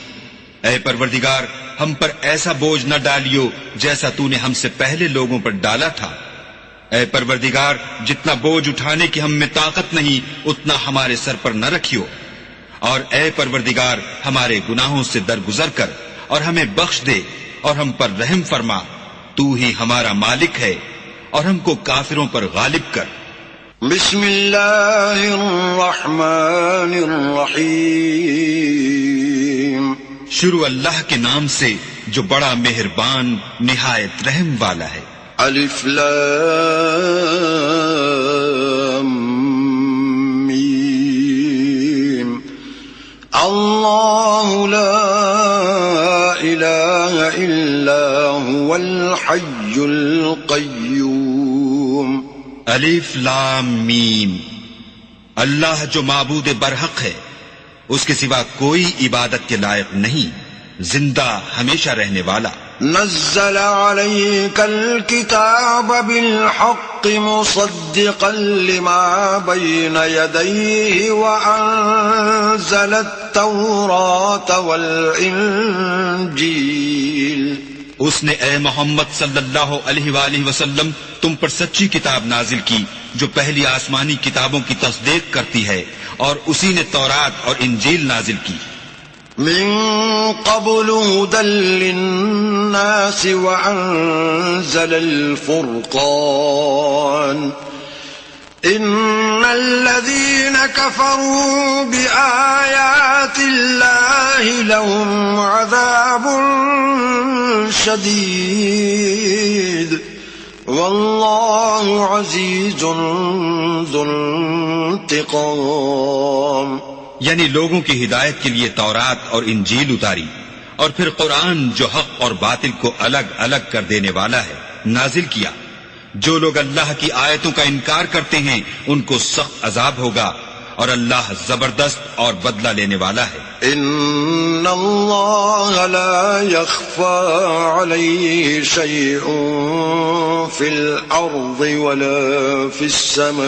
اے پروردگار، ہم پر ایسا بوجھ نہ ڈالیو جیسا تو نے ہم سے پہلے لوگوں پر ڈالا تھا۔ اے پروردگار، جتنا بوجھ اٹھانے کی ہم میں طاقت نہیں اتنا ہمارے سر پر نہ رکھیو، اور اے پروردگار ہمارے گناہوں سے درگزر کر اور ہمیں بخش دے اور ہم پر رحم فرما، تو ہی ہمارا مالک ہے، اور ہم کو کافروں پر غالب کر۔ بسم اللہ الرحمن الرحیم۔ شروع اللہ کے نام سے جو بڑا مہربان نہایت رحم والا ہے۔ الف لام میم اللہ لا الہ الا هو الحی القیوم۔ الف لام میم، اللہ جو معبود برحق ہے، اس کے سوا کوئی عبادت کے لائق نہیں، زندہ ہمیشہ رہنے والا۔ نزل عليك الكتاب بالحق مصدقا لما بين يديه وأنزل التوراة والإنجيل۔ اس نے اے محمد صلی اللہ علیہ وآلہ وسلم تم پر سچی کتاب نازل کی جو پہلی آسمانی کتابوں کی تصدیق کرتی ہے، اور اسی نے تورات اور انجیل نازل کی۔ من قبل هدى للناس وأنزل الفرقان إن الذين كفروا بآيات الله لهم عذاب شديد والله عزيز ذو انتقام۔ یعنی لوگوں کی ہدایت کے لیے تورات اور انجیل اتاری، اور پھر قرآن جو حق اور باطل کو الگ الگ کر دینے والا ہے نازل کیا۔ جو لوگ اللہ کی آیتوں کا انکار کرتے ہیں ان کو سخت عذاب ہوگا، اور اللہ زبردست اور بدلہ لینے والا ہے۔ ان اللہ لا يخفى عليه شيء في الارض ولا في السماء۔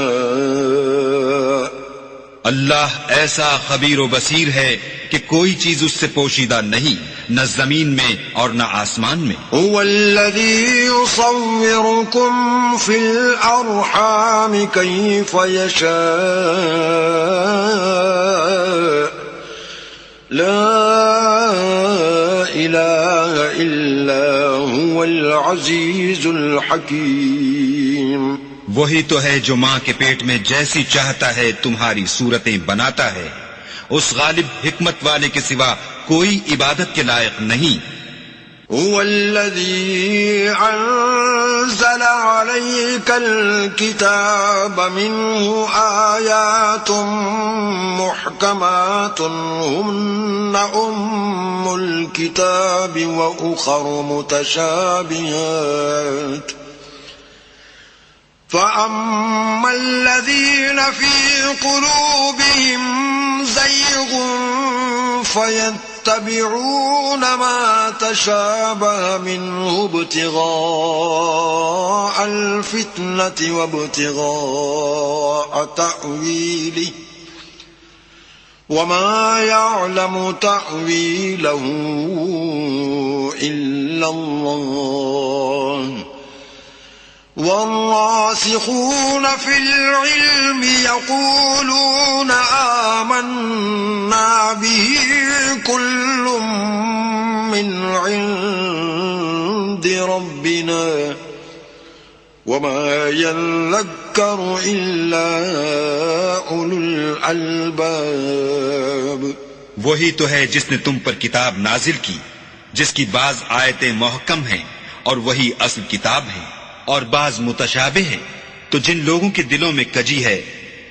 اللہ ایسا خبیر و بصیر ہے کہ کوئی چیز اس سے پوشیدہ نہیں، نہ زمین میں اور نہ آسمان میں۔ هو الذي يصوركم في الأرحام كيف يشاء لا إله إلا هو العزيز الحكيم۔ وہی تو ہے جو ماں کے پیٹ میں جیسی چاہتا ہے تمہاری صورتیں بناتا ہے، اس غالب حکمت والے کے سوا کوئی عبادت کے لائق نہیں۔ هو الذي أنزل عليك الكتاب منه آيات محكمات هن أم الكتاب وأخر متشابهات فأما الذين في قلوبهم زيغ فيتبعون ما تشابه منه ابتغاء الفتنة وابتغاء تأويله وما يعلم تأويله إلا الله والراسخون في العلم يقولون آمنا به كل من عند ربنا وما يذكر إلا أولو الألباب۔ وہی تو ہے جس نے تم پر کتاب نازل کی جس کی بعض آیتیں محکم ہیں اور وہی اصل کتاب ہیں، اور بعض متشابہ ہیں، تو جن لوگوں کے دلوں میں کجی ہے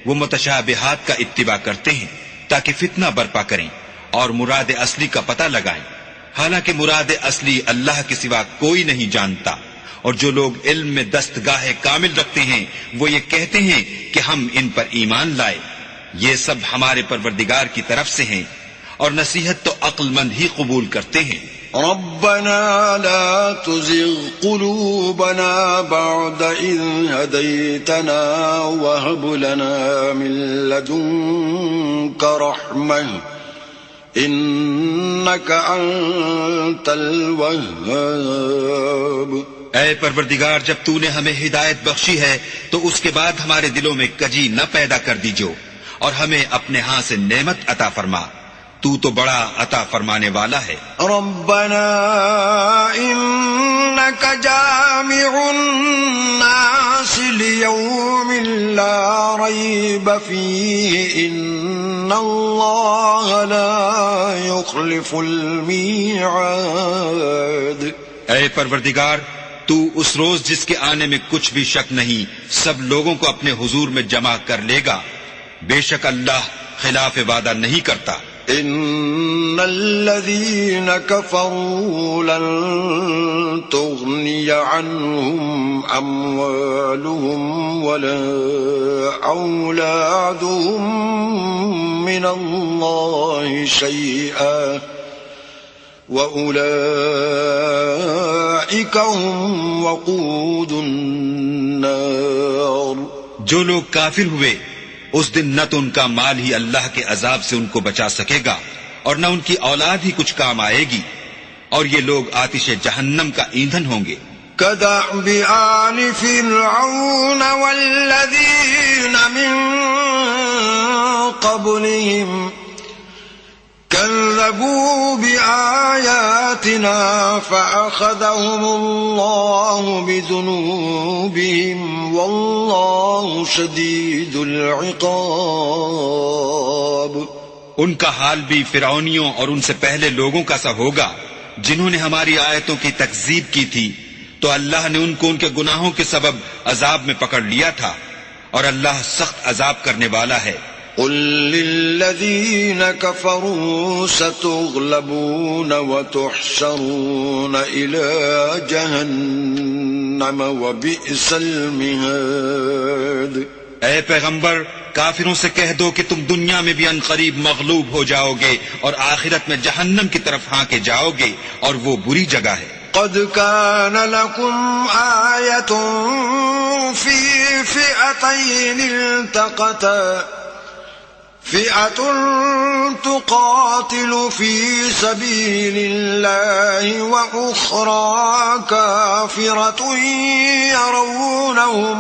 وہ متشابہات کا اتباع کرتے ہیں تاکہ فتنہ برپا کریں اور مراد اصلی کا پتہ لگائیں، حالانکہ مراد اصلی اللہ کے سوا کوئی نہیں جانتا۔ اور جو لوگ علم میں دستگاہ کامل رکھتے ہیں وہ یہ کہتے ہیں کہ ہم ان پر ایمان لائے، یہ سب ہمارے پروردگار کی طرف سے ہیں، اور نصیحت تو عقل مند ہی قبول کرتے ہیں۔ ربنا لا تزغ قلوبنا بعد إذ هديتنا وهب لنا من لدنك رحمة إنك أنت الوهاب۔ اے پروردگار، جب تو نے ہمیں ہدایت بخشی ہے تو اس کے بعد ہمارے دلوں میں کجی نہ پیدا کر دیجو، اور ہمیں اپنے ہاں سے نعمت عطا فرما، تو تو بڑا عطا فرمانے والا ہے۔ ربنا انك جامع الناس ليوم لا ريب فيه ان الله لا يخلف الميعاد۔ اے پروردگار، تو اس روز جس کے آنے میں کچھ بھی شک نہیں سب لوگوں کو اپنے حضور میں جمع کر لے گا، بے شک اللہ خلاف وعدہ نہیں کرتا۔ ان الذين كفروا لن تغني عنهم اموالهم ولا اولادهم من الله شيئا واولئك هم وقود النار۔ جو لوگ کافر ہوئے اس دن نہ تو ان کا مال ہی اللہ کے عذاب سے ان کو بچا سکے گا اور نہ ان کی اولاد ہی کچھ کام آئے گی، اور یہ لوگ آتش جہنم کا ایندھن ہوں گے۔ كدأب آل فرعون والذين من قبلهم كذبوا بآياتنا فأخذهم الله بذنوبهم والله شديد العقاب۔ ان کا حال بھی فرعونیوں اور ان سے پہلے لوگوں کا سا ہوگا جنہوں نے ہماری آیتوں کی تکذیب کی تھی، تو اللہ نے ان کو ان کے گناہوں کے سبب عذاب میں پکڑ لیا تھا، اور اللہ سخت عذاب کرنے والا ہے۔ قل للذين كفروا ستغلبون وتحشرون إلى جهنم وبئس المهاد۔ اے پیغمبر، کافروں سے کہہ دو کہ تم دنیا میں بھی عنقریب مغلوب ہو جاؤ گے اور آخرت میں جہنم کی طرف ہانکے جاؤ گے، اور وہ بری جگہ ہے۔ قد كان لكم آية في فئتين التقتا فئة تقاتل في سبيل الله وأخرى كافرة يرونهم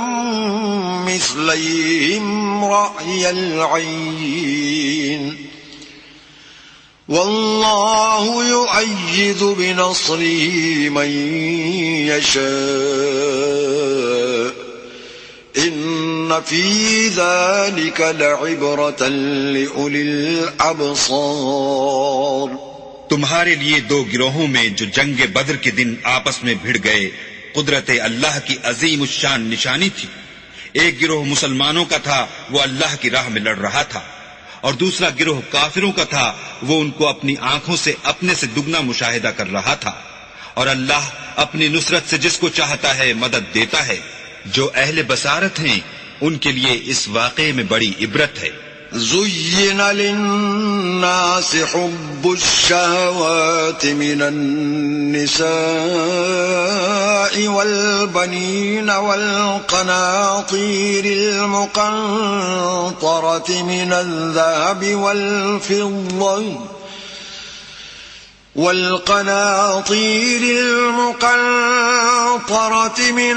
مثليهم رأي العين والله يؤيد بنصره من يشاء ان في ذلك لعبرة لأولي الأبصار۔ تمہارے لیے دو گروہوں میں جو جنگ بدر کے دن آپس میں بھڑ گئے قدرت اللہ کی عظیم الشان نشانی تھی۔ ایک گروہ مسلمانوں کا تھا، وہ اللہ کی راہ میں لڑ رہا تھا، اور دوسرا گروہ کافروں کا تھا، وہ ان کو اپنی آنکھوں سے اپنے سے دگنا مشاہدہ کر رہا تھا، اور اللہ اپنی نصرت سے جس کو چاہتا ہے مدد دیتا ہے۔ جو اہل بصارت ہیں ان کے لیے اس واقعے میں بڑی عبرت ہے۔ زين للناس حب الشهوات من النساء والبنين والقناطير المقنطرة من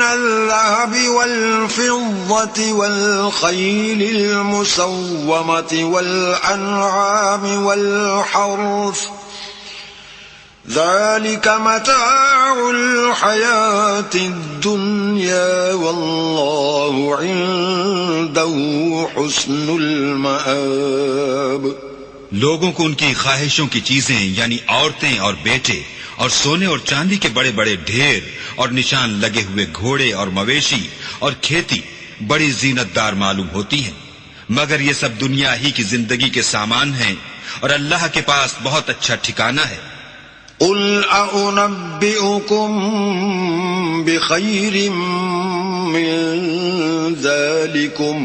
الذهب والفضة والخيل المسومة والأنعام والحرث ذلك متاع الحياة الدنيا والله عنده حسن المآب۔ لوگوں کو ان کی خواہشوں کی چیزیں یعنی عورتیں اور بیٹے اور سونے اور چاندی کے بڑے بڑے ڈھیر اور نشان لگے ہوئے گھوڑے اور مویشی اور کھیتی بڑی زینت دار معلوم ہوتی ہیں، مگر یہ سب دنیا ہی کی زندگی کے سامان ہیں، اور اللہ کے پاس بہت اچھا ٹھکانہ ہے۔ قل أنبئكم بخير من ذلكم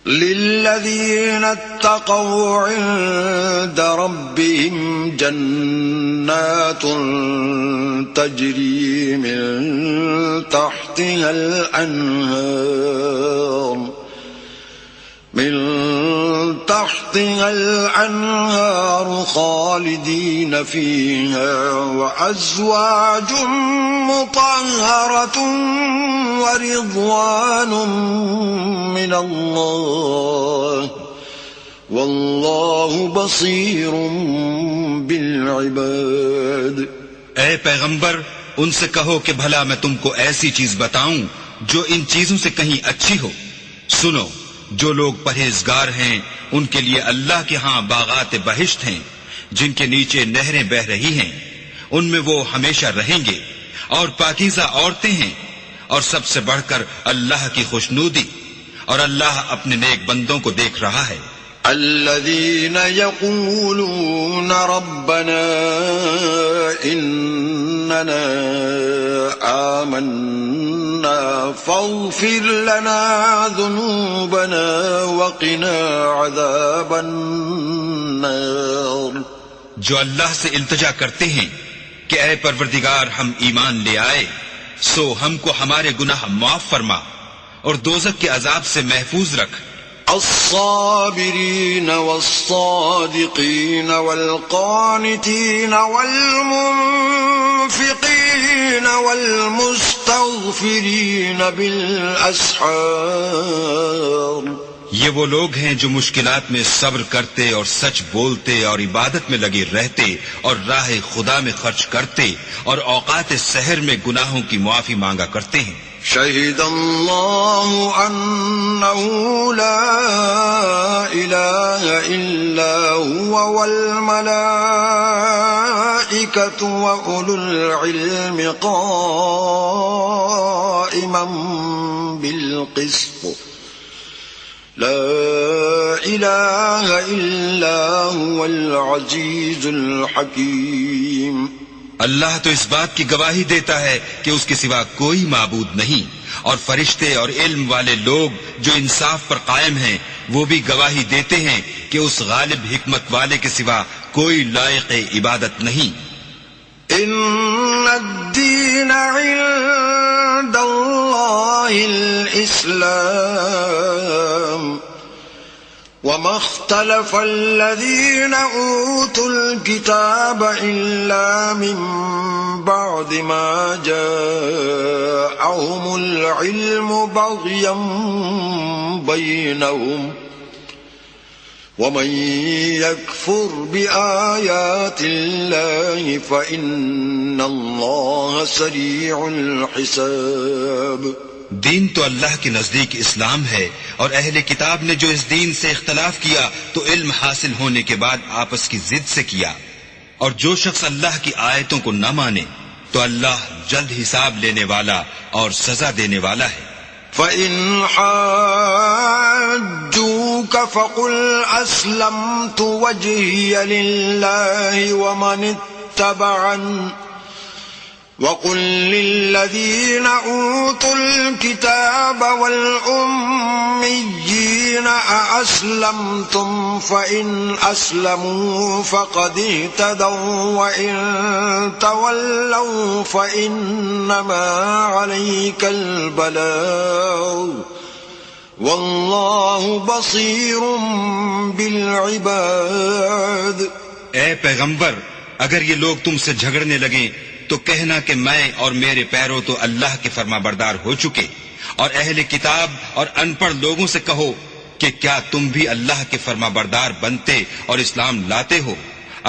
للذين اتقوا عند ربهم جنات تجري من تحتها الأنهار خالدين فيها وأزواج مطهرة ورضوان من الله والله بصير بالعباد۔ اے پیغمبر، ان سے کہو کہ بھلا میں تم کو ایسی چیز بتاؤں جو ان چیزوں سے کہیں اچھی ہو۔ سنو، جو لوگ پرہیزگار ہیں ان کے لیے اللہ کے ہاں باغات بہشت ہیں جن کے نیچے نہریں بہہ رہی ہیں، ان میں وہ ہمیشہ رہیں گے، اور پاکیزہ عورتیں ہیں، اور سب سے بڑھ کر اللہ کی خوشنودی، اور اللہ اپنے نیک بندوں کو دیکھ رہا ہے۔ الذين يقولون ربنا إننا آمنا فاغفر لنا ذنوبنا وقنا عذاب النار، جو اللہ سے التجا کرتے ہیں کہ اے پروردگار ہم ایمان لے آئے، سو ہم کو ہمارے گناہ معاف فرما اور دوزخ کے عذاب سے محفوظ رکھ۔ الصابرين والصادقين والقانتين والمنفقين والمستغفرين بالأسحار، یہ وہ لوگ ہیں جو مشکلات میں صبر کرتے اور سچ بولتے اور عبادت میں لگے رہتے اور راہ خدا میں خرچ کرتے اور اوقات سحر میں گناہوں کی معافی مانگا کرتے ہیں۔ شهد الله أنه لا إله إلا هو والملائكة وأولو العلم قائما بالقسط لا إله إلا هو العزيز الحكيم۔ اللہ تو اس بات کی گواہی دیتا ہے کہ اس کے سوا کوئی معبود نہیں، اور فرشتے اور علم والے لوگ جو انصاف پر قائم ہیں وہ بھی گواہی دیتے ہیں کہ اس غالب حکمت والے کے سوا کوئی لائق عبادت نہیں۔ ان الدین عند اللہ الاسلام وما اختلف الذين أوتوا الكتاب إلا من بعد ما جاءهم العلم بغيا بينهم ومن يكفر بآيات الله فإن الله سريع الحساب۔ دین تو اللہ کے نزدیک اسلام ہے، اور اہل کتاب نے جو اس دین سے اختلاف کیا تو علم حاصل ہونے کے بعد آپس کی ضد سے کیا، اور جو شخص اللہ کی آیتوں کو نہ مانے تو اللہ جلد حساب لینے والا اور سزا دینے والا ہے۔ فَإِنْ حَاجُّوكَ فَقُلْ أَسْلَمْتُ وَجْهِيَ لِلَّهِ وَمَنِ اتَّبَعَنِ وَقُلْ لِلَّذِينَ أُوتُوا الْكِتَابَ وَالْأُمِّيِّينَ أَأَسْلَمْتُمْ فَإِنْ أَسْلَمُوا فَقَدِ اهْتَدَوْا وَإِنْ تَوَلَّوْا فَإِنَّمَا عَلَيْكَ الْبَلَاغُ وَاللَّهُ بَصِيرٌ بِالْعِبَادِ۔ اے پیغمبر، اگر یہ لوگ تم سے جھگڑنے لگیں تو کہنا کہ میں اور میرے پیرو تو اللہ کے فرما بردار ہو چکے، اور اہل کتاب اور ان پڑھ لوگوں سے کہو کہ کیا تم بھی اللہ کے فرما بردار بنتے اور اسلام لاتے ہو؟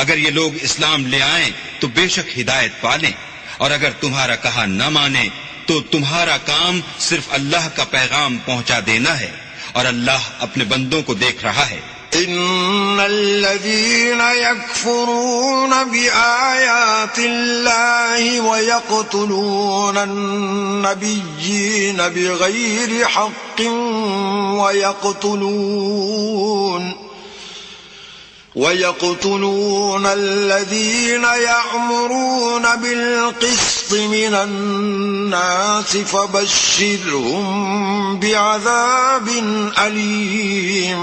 اگر یہ لوگ اسلام لے آئیں تو بے شک ہدایت پالیں، اور اگر تمہارا کہا نہ مانے تو تمہارا کام صرف اللہ کا پیغام پہنچا دینا ہے، اور اللہ اپنے بندوں کو دیکھ رہا ہے۔ ان الذين يكفرون بآيات الله ويقتلون النبيين بغير حق ويقتلون الذين يأمرون بالقسط من الناس فبشرهم بعذاب أليم۔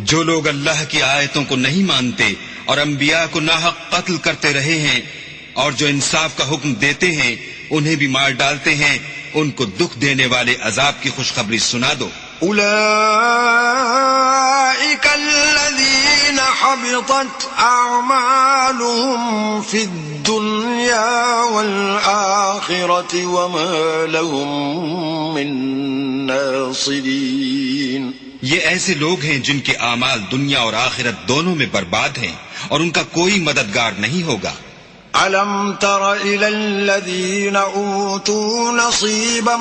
جو لوگ اللہ کی آیتوں کو نہیں مانتے اور انبیاء کو ناحق قتل کرتے رہے ہیں، اور جو انصاف کا حکم دیتے ہیں انہیں بھی مار ڈالتے ہیں، ان کو دکھ دینے والے عذاب کی خوشخبری سنا دو۔ اولئک الذین حبطت اعمالهم فی الدنیا والآخرة وما لهم من ناصرین۔ یہ ایسے لوگ ہیں جن کے اعمال دنیا اور آخرت دونوں میں برباد ہیں، اور ان کا کوئی مددگار نہیں ہوگا۔ ألم تر إلى الذين أوتوا نصيبا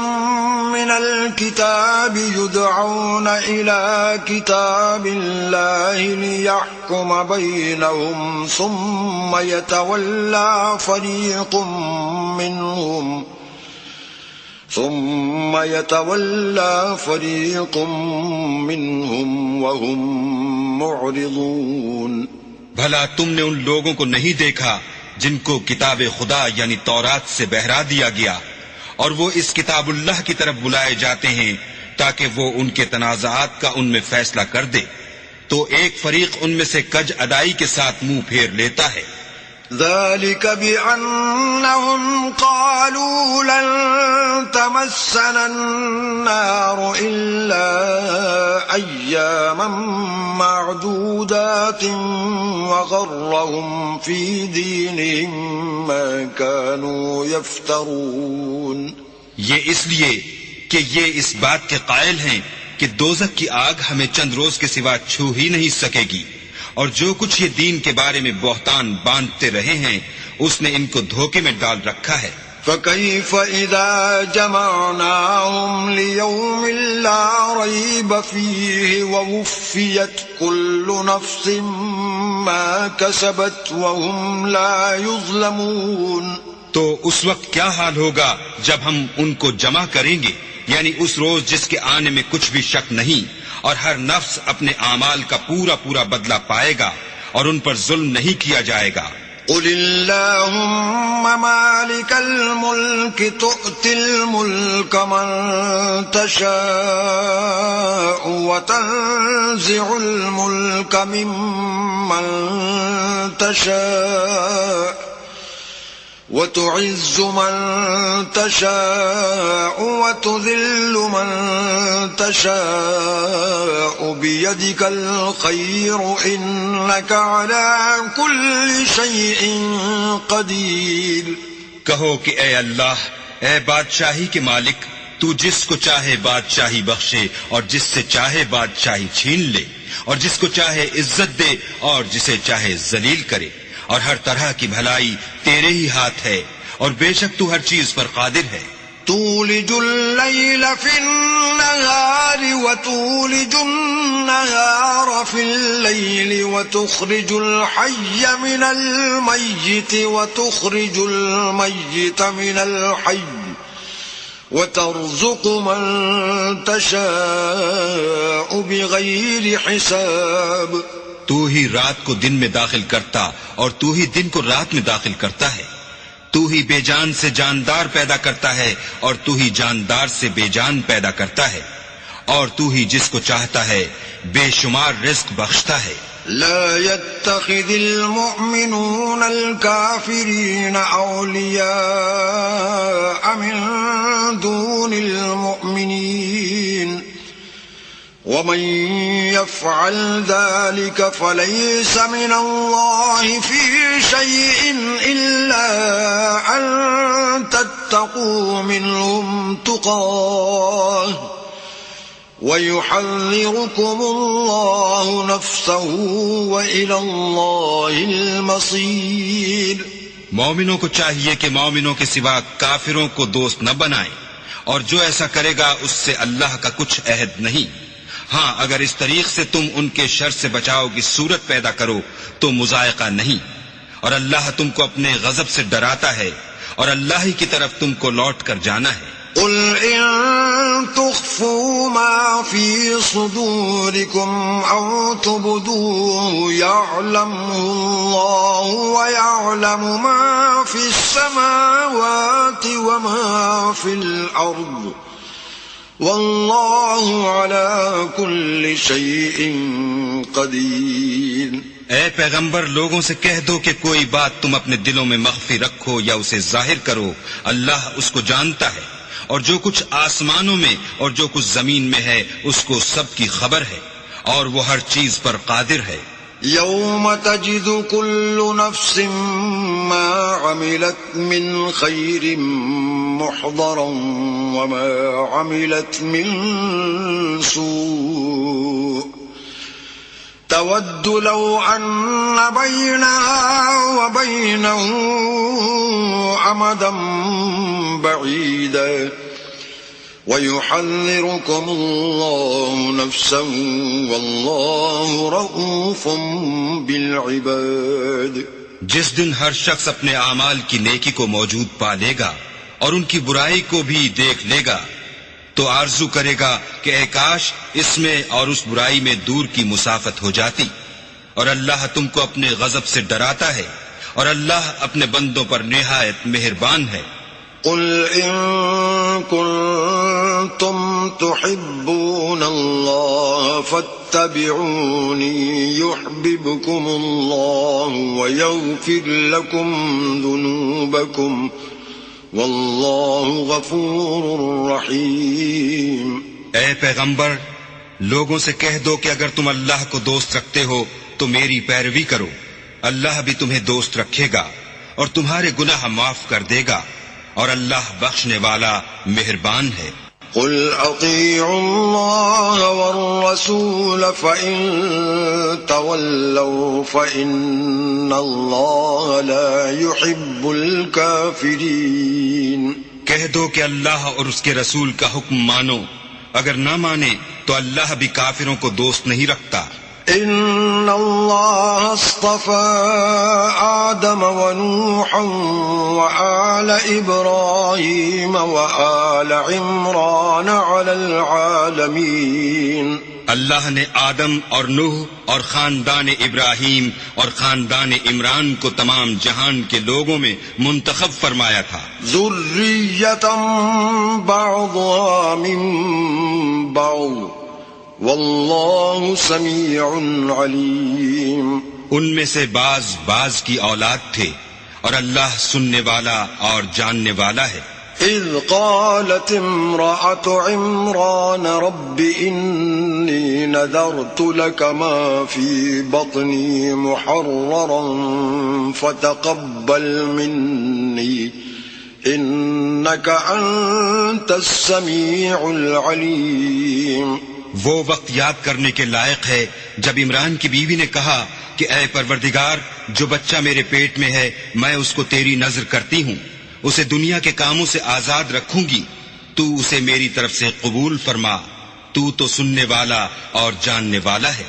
من الكتاب يدعون إلى كتاب الله ليحكم بينهم ثم يتولى فريق منهم وهم معرضون. بھلا تم نے ان لوگوں کو نہیں دیکھا جن کو کتاب خدا یعنی تورات سے بہرا دیا گیا اور وہ اس کتاب اللہ کی طرف بلائے جاتے ہیں تاکہ وہ ان کے تنازعات کا ان میں فیصلہ کر دے، تو ایک فریق ان میں سے کج ادائی کے ساتھ منہ پھیر لیتا ہے. ذلك بأنهم قالوا لن تمسنا النار إلا أياما معدودات وغرهم في دينهم ما كانوا يفترون. یہ اس لیے کہ یہ اس بات کے قائل ہیں کہ دوزخ کی آگ ہمیں چند روز کے سوا چھو ہی نہیں سکے گی، اور جو کچھ یہ دین کے بارے میں بہتان باندھتے رہے ہیں اس نے ان کو دھوکے میں ڈال رکھا ہے. فَكَيْفَ إِذَا جَمَعْنَاهُمْ لِيَوْمٍ لَا رَيْبَ فِيهِ وَوُفِّيَتْ كُلُّ نَفْسٍ مَا كَسَبَتْ وَهُمْ لَا يُظْلَمُونَ. تو اس وقت کیا حال ہوگا جب ہم ان کو جمع کریں گے، یعنی اس روز جس کے آنے میں کچھ بھی شک نہیں، اور ہر نفس اپنے اعمال کا پورا پورا بدلہ پائے گا اور ان پر ظلم نہیں کیا جائے گا. قل اللهم مالك الملك تؤتي الملك من تشاء وتنزع الملك ممن تشاء وتعز من تشاء وتذل من تشاء بيدك الخير إنك على كل شيء قدير. کہو کہ اے اللہ، اے بادشاہی کے مالک، تو جس کو چاہے بادشاہی بخشے اور جس سے چاہے بادشاہی چھین لے، اور جس کو چاہے عزت دے اور جسے چاہے ذلیل کرے، اور ہر طرح کی بھلائی تیرے ہی ہاتھ ہے، اور بے شک تو ہر چیز پر قادر ہے. تولج الليل في النهار وتولج النهار في الليل وتخرج الحي من الميت وتخرج الميت من الحي وترزق من تشاء بغير حساب. تو ہی رات کو دن میں داخل کرتا اور تو ہی دن کو رات میں داخل کرتا ہے. تو ہی بے جان سے جاندار پیدا کرتا ہے اور تو ہی جاندار سے بے جان پیدا کرتا ہے، اور تو ہی جس کو چاہتا ہے بے شمار رزق بخشتا ہے. لا يتخذ المؤمنون الكافرين أولياء من دون المؤمنين ومن يفعل ذلك فليس من الله في شيء إلا أن تتقوا منهم تقاه ويحذركم الله نفسه وإلى الله المصير. مومنوں کو چاہیے کہ مومنوں کے سوا کافروں کو دوست نہ بنائیں، اور جو ایسا کرے گا اس سے اللہ کا کچھ عہد نہیں. ہاں اگر اس طریق سے تم ان کے شر سے بچاؤ کی صورت پیدا کرو تو مذائقہ نہیں، اور اللہ تم کو اپنے غضب سے ڈراتا ہے، اور اللہ ہی کی طرف تم کو لوٹ کر جانا ہے. قل إن تخفوا ما في صدوركم أو تبدوه يعلمه الله ويعلم ما في السماوات وما في الأرض والله على كل شيء قدير. اے پیغمبر، لوگوں سے کہہ دو کہ کوئی بات تم اپنے دلوں میں مخفی رکھو یا اسے ظاہر کرو، اللہ اس کو جانتا ہے، اور جو کچھ آسمانوں میں اور جو کچھ زمین میں ہے اس کو سب کی خبر ہے، اور وہ ہر چیز پر قادر ہے. يوم تجد كل نفس ما عملت من خير محضرا وما عملت من سوء تود لو أن بينها وبينه أمدا بعيدا ويحذركم الله نفسا والله رؤوف بالعباد. جس دن ہر شخص اپنے اعمال کی نیکی کو موجود پا لے گا اور ان کی برائی کو بھی دیکھ لے گا تو آرزو کرے گا کہ اے کاش اس میں اور اس برائی میں دور کی مسافت ہو جاتی. اور اللہ تم کو اپنے غضب سے ڈراتا ہے اور اللہ اپنے بندوں پر نہایت مہربان ہے. قل إن كنتم تحبون الله فاتبعوني يحببكم الله ويغفر لكم ذنوبكم والله غفور رحيم. اے پیغمبر لوگوں سے کہہ دو کہ اگر تم اللہ کو دوست رکھتے ہو تو میری پیروی کرو، اللہ بھی تمہیں دوست رکھے گا اور تمہارے گناہ معاف کر دے گا اور اللہ بخشنے والا مہربان ہے. قل اطیعوا اللہ والرسول فإن تولوا فإن اللہ لا يحب الكافرین. کہہ دو کہ اللہ اور اس کے رسول کا حکم مانو، اگر نہ مانے تو اللہ بھی کافروں کو دوست نہیں رکھتا. ان اللہ اصطفى آدم ونوحا وآل ابراہیم وآل عمران علی العالمین. اللہ نے آدم اور نوح اور خاندان ابراہیم اور خاندان عمران کو تمام جہان کے لوگوں میں منتخب فرمایا تھا. ذریۃ بعضها من بعض واللہ سمیع علیم. ان میں سے بعض کی اولاد تھے اور اللہ سننے والا اور جاننے والا ہے. اذ قالت امرأة عمران رب انی نذرت لك ما في بطنی محررا فتقبل منی انك انت السمیع العلیم. وہ وقت یاد کرنے کے لائق ہے جب عمران کی بیوی نے کہا کہ اے پروردگار جو بچہ میرے پیٹ میں ہے میں اس کو تیری نذر کرتی ہوں، اسے دنیا کے کاموں سے آزاد رکھوں گی، تو اسے میری طرف سے قبول فرما، تو سننے والا اور جاننے والا ہے.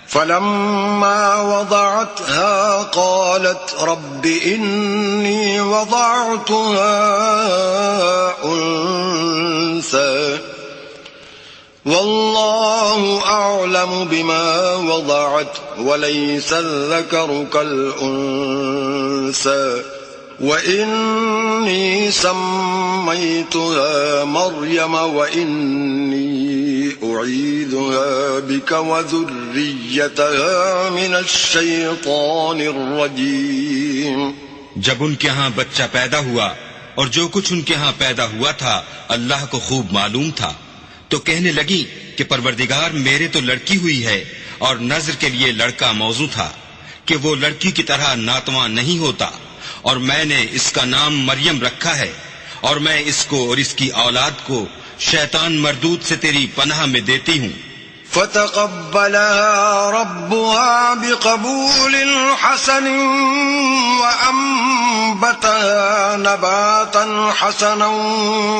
فلما وضعتها قالت رب إني وضعتها أنثى والله أعلم بما وضعت وليس الذكر كالأنثى وإني سميتها مريم وإني أعيذها بك وذريتها من الشيطان الرجيم. جب ان کے ہاں بچہ پیدا ہوا اور جو کچھ ان کے ہاں پیدا ہوا تھا اللہ کو خوب معلوم تھا، تو کہنے لگی کہ پروردگار میرے تو لڑکی ہوئی ہے اور نذر کے لیے لڑکا موضوع تھا کہ وہ لڑکی کی طرح ناتواں نہیں ہوتا، اور میں نے اس کا نام مریم رکھا ہے اور میں اس کو اور اس کی اولاد کو شیطان مردود سے تیری پناہ میں دیتی ہوں. فتقبلها ربها بقبول حسن وأنبتها نباتا حسنا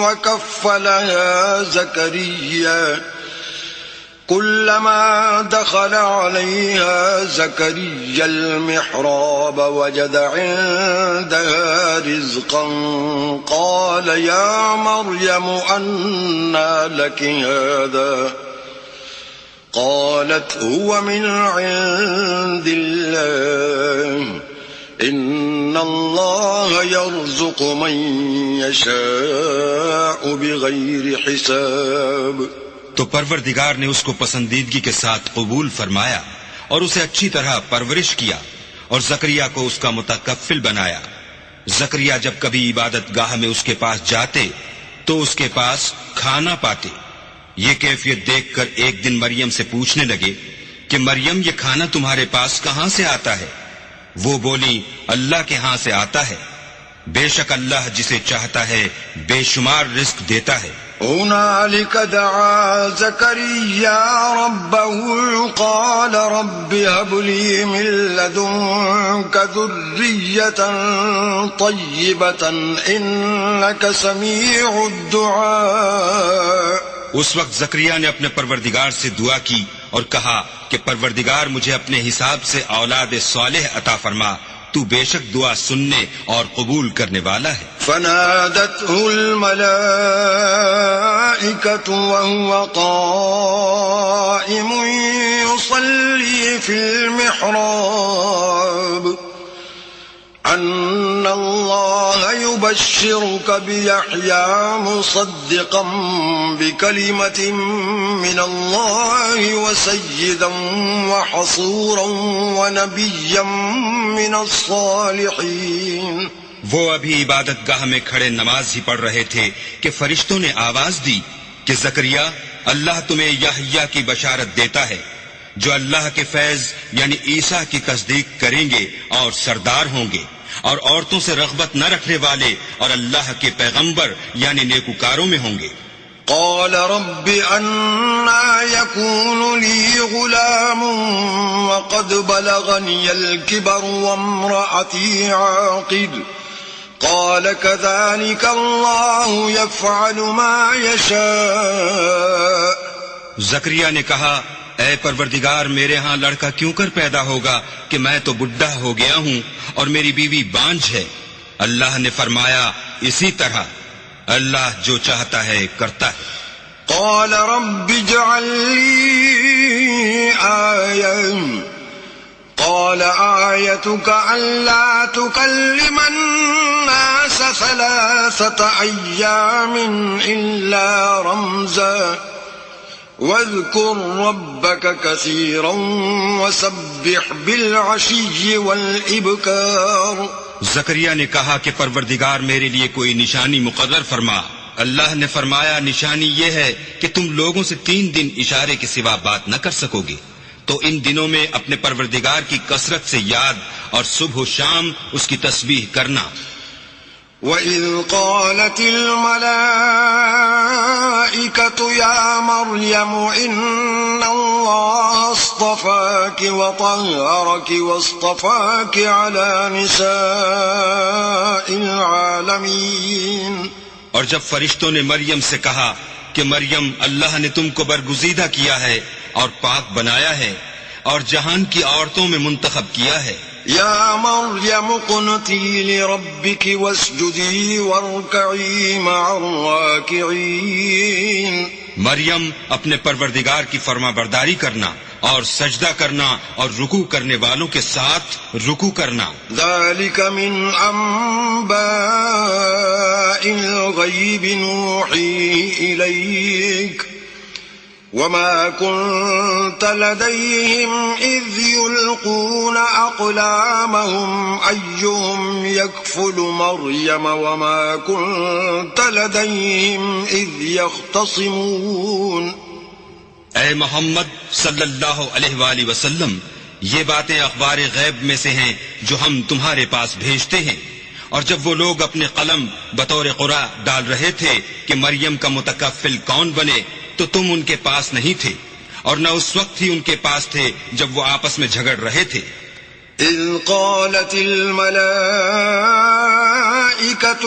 وكفلها زكريا كلما دخل عليها زكريا المحراب وجد عندها رزقا قال يا مريم أنى لك هذا قالت هو من عند الله إن الله يرزق من يشاء بغير حساب. تو پروردگار نے اس کو پسندیدگی کے ساتھ قبول فرمایا اور اسے اچھی طرح پرورش کیا اور زکریا کو اس کا متکفل بنایا. زکریا جب کبھی عبادت گاہ میں اس کے پاس جاتے تو اس کے پاس کھانا پاتے. یہ کیفیت دیکھ کر ایک دن مریم سے پوچھنے لگے کہ مریم یہ کھانا تمہارے پاس کہاں سے آتا ہے؟ وہ بولی اللہ کے ہاں سے آتا ہے، بے شک اللہ جسے چاہتا ہے بے شمار رزق دیتا ہے. هنالك دعا زكريا ربه قال رب هب لي من لدنك ذرية طيبة إنك سميع الدعاء. اس وقت زکریا نے اپنے پروردگار سے دعا کی اور کہا کہ پروردگار مجھے اپنے حساب سے اولاد صالح عطا فرما، تو بے شک دعا سننے اور قبول کرنے والا ہے. فنادته الملائكة وهو قائم يصلي في المحراب أن الله يبشرك بيحيى مصدقا بكلمة من الله وسيدا وحصورا ونبيا من الصالحين. وہ ابھی عبادت گاہ میں کھڑے نماز ہی پڑھ رہے تھے کہ فرشتوں نے آواز دی کہ زکریا اللہ تمہیں یحییٰ کی بشارت دیتا ہے جو اللہ کے فیض یعنی عیسیٰ کی تصدیق کریں گے اور سردار ہوں گے اور عورتوں سے رغبت نہ رکھنے والے اور اللہ کے پیغمبر یعنی نیکوکاروں میں ہوں گے. قال رب أنا يكون لي غلام وقد بلغني الكبر وامرأتي عاقر قال كذلك الله يفعل ما يشاء. زکریا نے کہا اے پروردگار میرے ہاں لڑکا کیوں کر پیدا ہوگا کہ میں تو بڈھا ہو گیا ہوں اور میری بیوی بانجھ ہے. اللہ نے فرمایا اسی طرح اللہ جو چاہتا ہے کرتا ہے. قال رب اجعل لي آية قال آيتك ألا تكلم الناس 3 أيام إلا رمزا واذكر ربك كثيرا وسبح بالعشي والإبكار. زکریا نے کہا کہ پروردگار میرے لیے کوئی نشانی مقرر فرما. اللہ نے فرمایا نشانی یہ ہے کہ تم لوگوں سے 3 دن اشارے کے سوا بات نہ کر سکو گے، تو ان دنوں میں اپنے پروردگار کی کثرت سے یاد اور صبح و شام اس کی تسبیح کرنا. وَإِذْ قَالَتِ الْمَلَائِكَةُ يَا مَرْيَمُ إِنَّ اللَّهَ اصْطَفَاكِ وَطَهَّرَكِ وَاصْطَفَاكِ عَلَى نِسَاءِ الْعَالَمِينَ. اور جب فرشتوں نے مریم سے کہا کہ مریم اللہ نے تم کو برگزیدہ کیا ہے اور پاک بنایا ہے اور جہان کی عورتوں میں منتخب کیا ہے. یا مریم قنتی لربک واسجدی وارکعی مع الراکعین. مریم اپنے پروردگار کی فرما برداری کرنا اور سجدہ کرنا اور رکوع کرنے والوں کے ساتھ رکوع کرنا. ذالک من انباء الغیب نوحیہ الیک وما كنت لديهم إذ يلقون أقلامهم أيهم يكفل مريم وما كنت لديهم إذ يختصمون. اے محمد صلی اللہ علیہ وآلہ وسلم، یہ باتیں اخبار غیب میں سے ہیں جو ہم تمہارے پاس بھیجتے ہیں. اور جب وہ لوگ اپنے قلم بطور قرعہ ڈال رہے تھے کہ مریم کا متکفل کون بنے تو تم ان کے پاس نہیں تھے اور نہ اس وقت ہی ان کے پاس تھے جب وہ آپس میں جھگڑ رہے تھے. اذ قالت الملائكة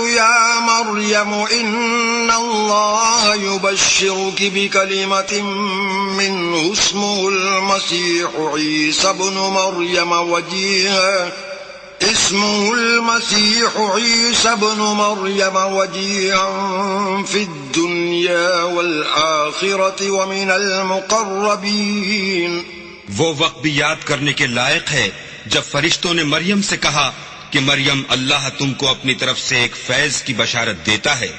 يا مريم ان الله يبشرك بكلمة منه اسمه المسيح عيسى ابن مريم وجيها في الدنيا والآخرة ومن المقربين. وہ وقت بھی یاد کرنے کے لائق ہے جب فرشتوں نے مریم سے کہا کہ مریم اللہ تم کو اپنی طرف سے ایک فیض کی بشارت دیتا ہے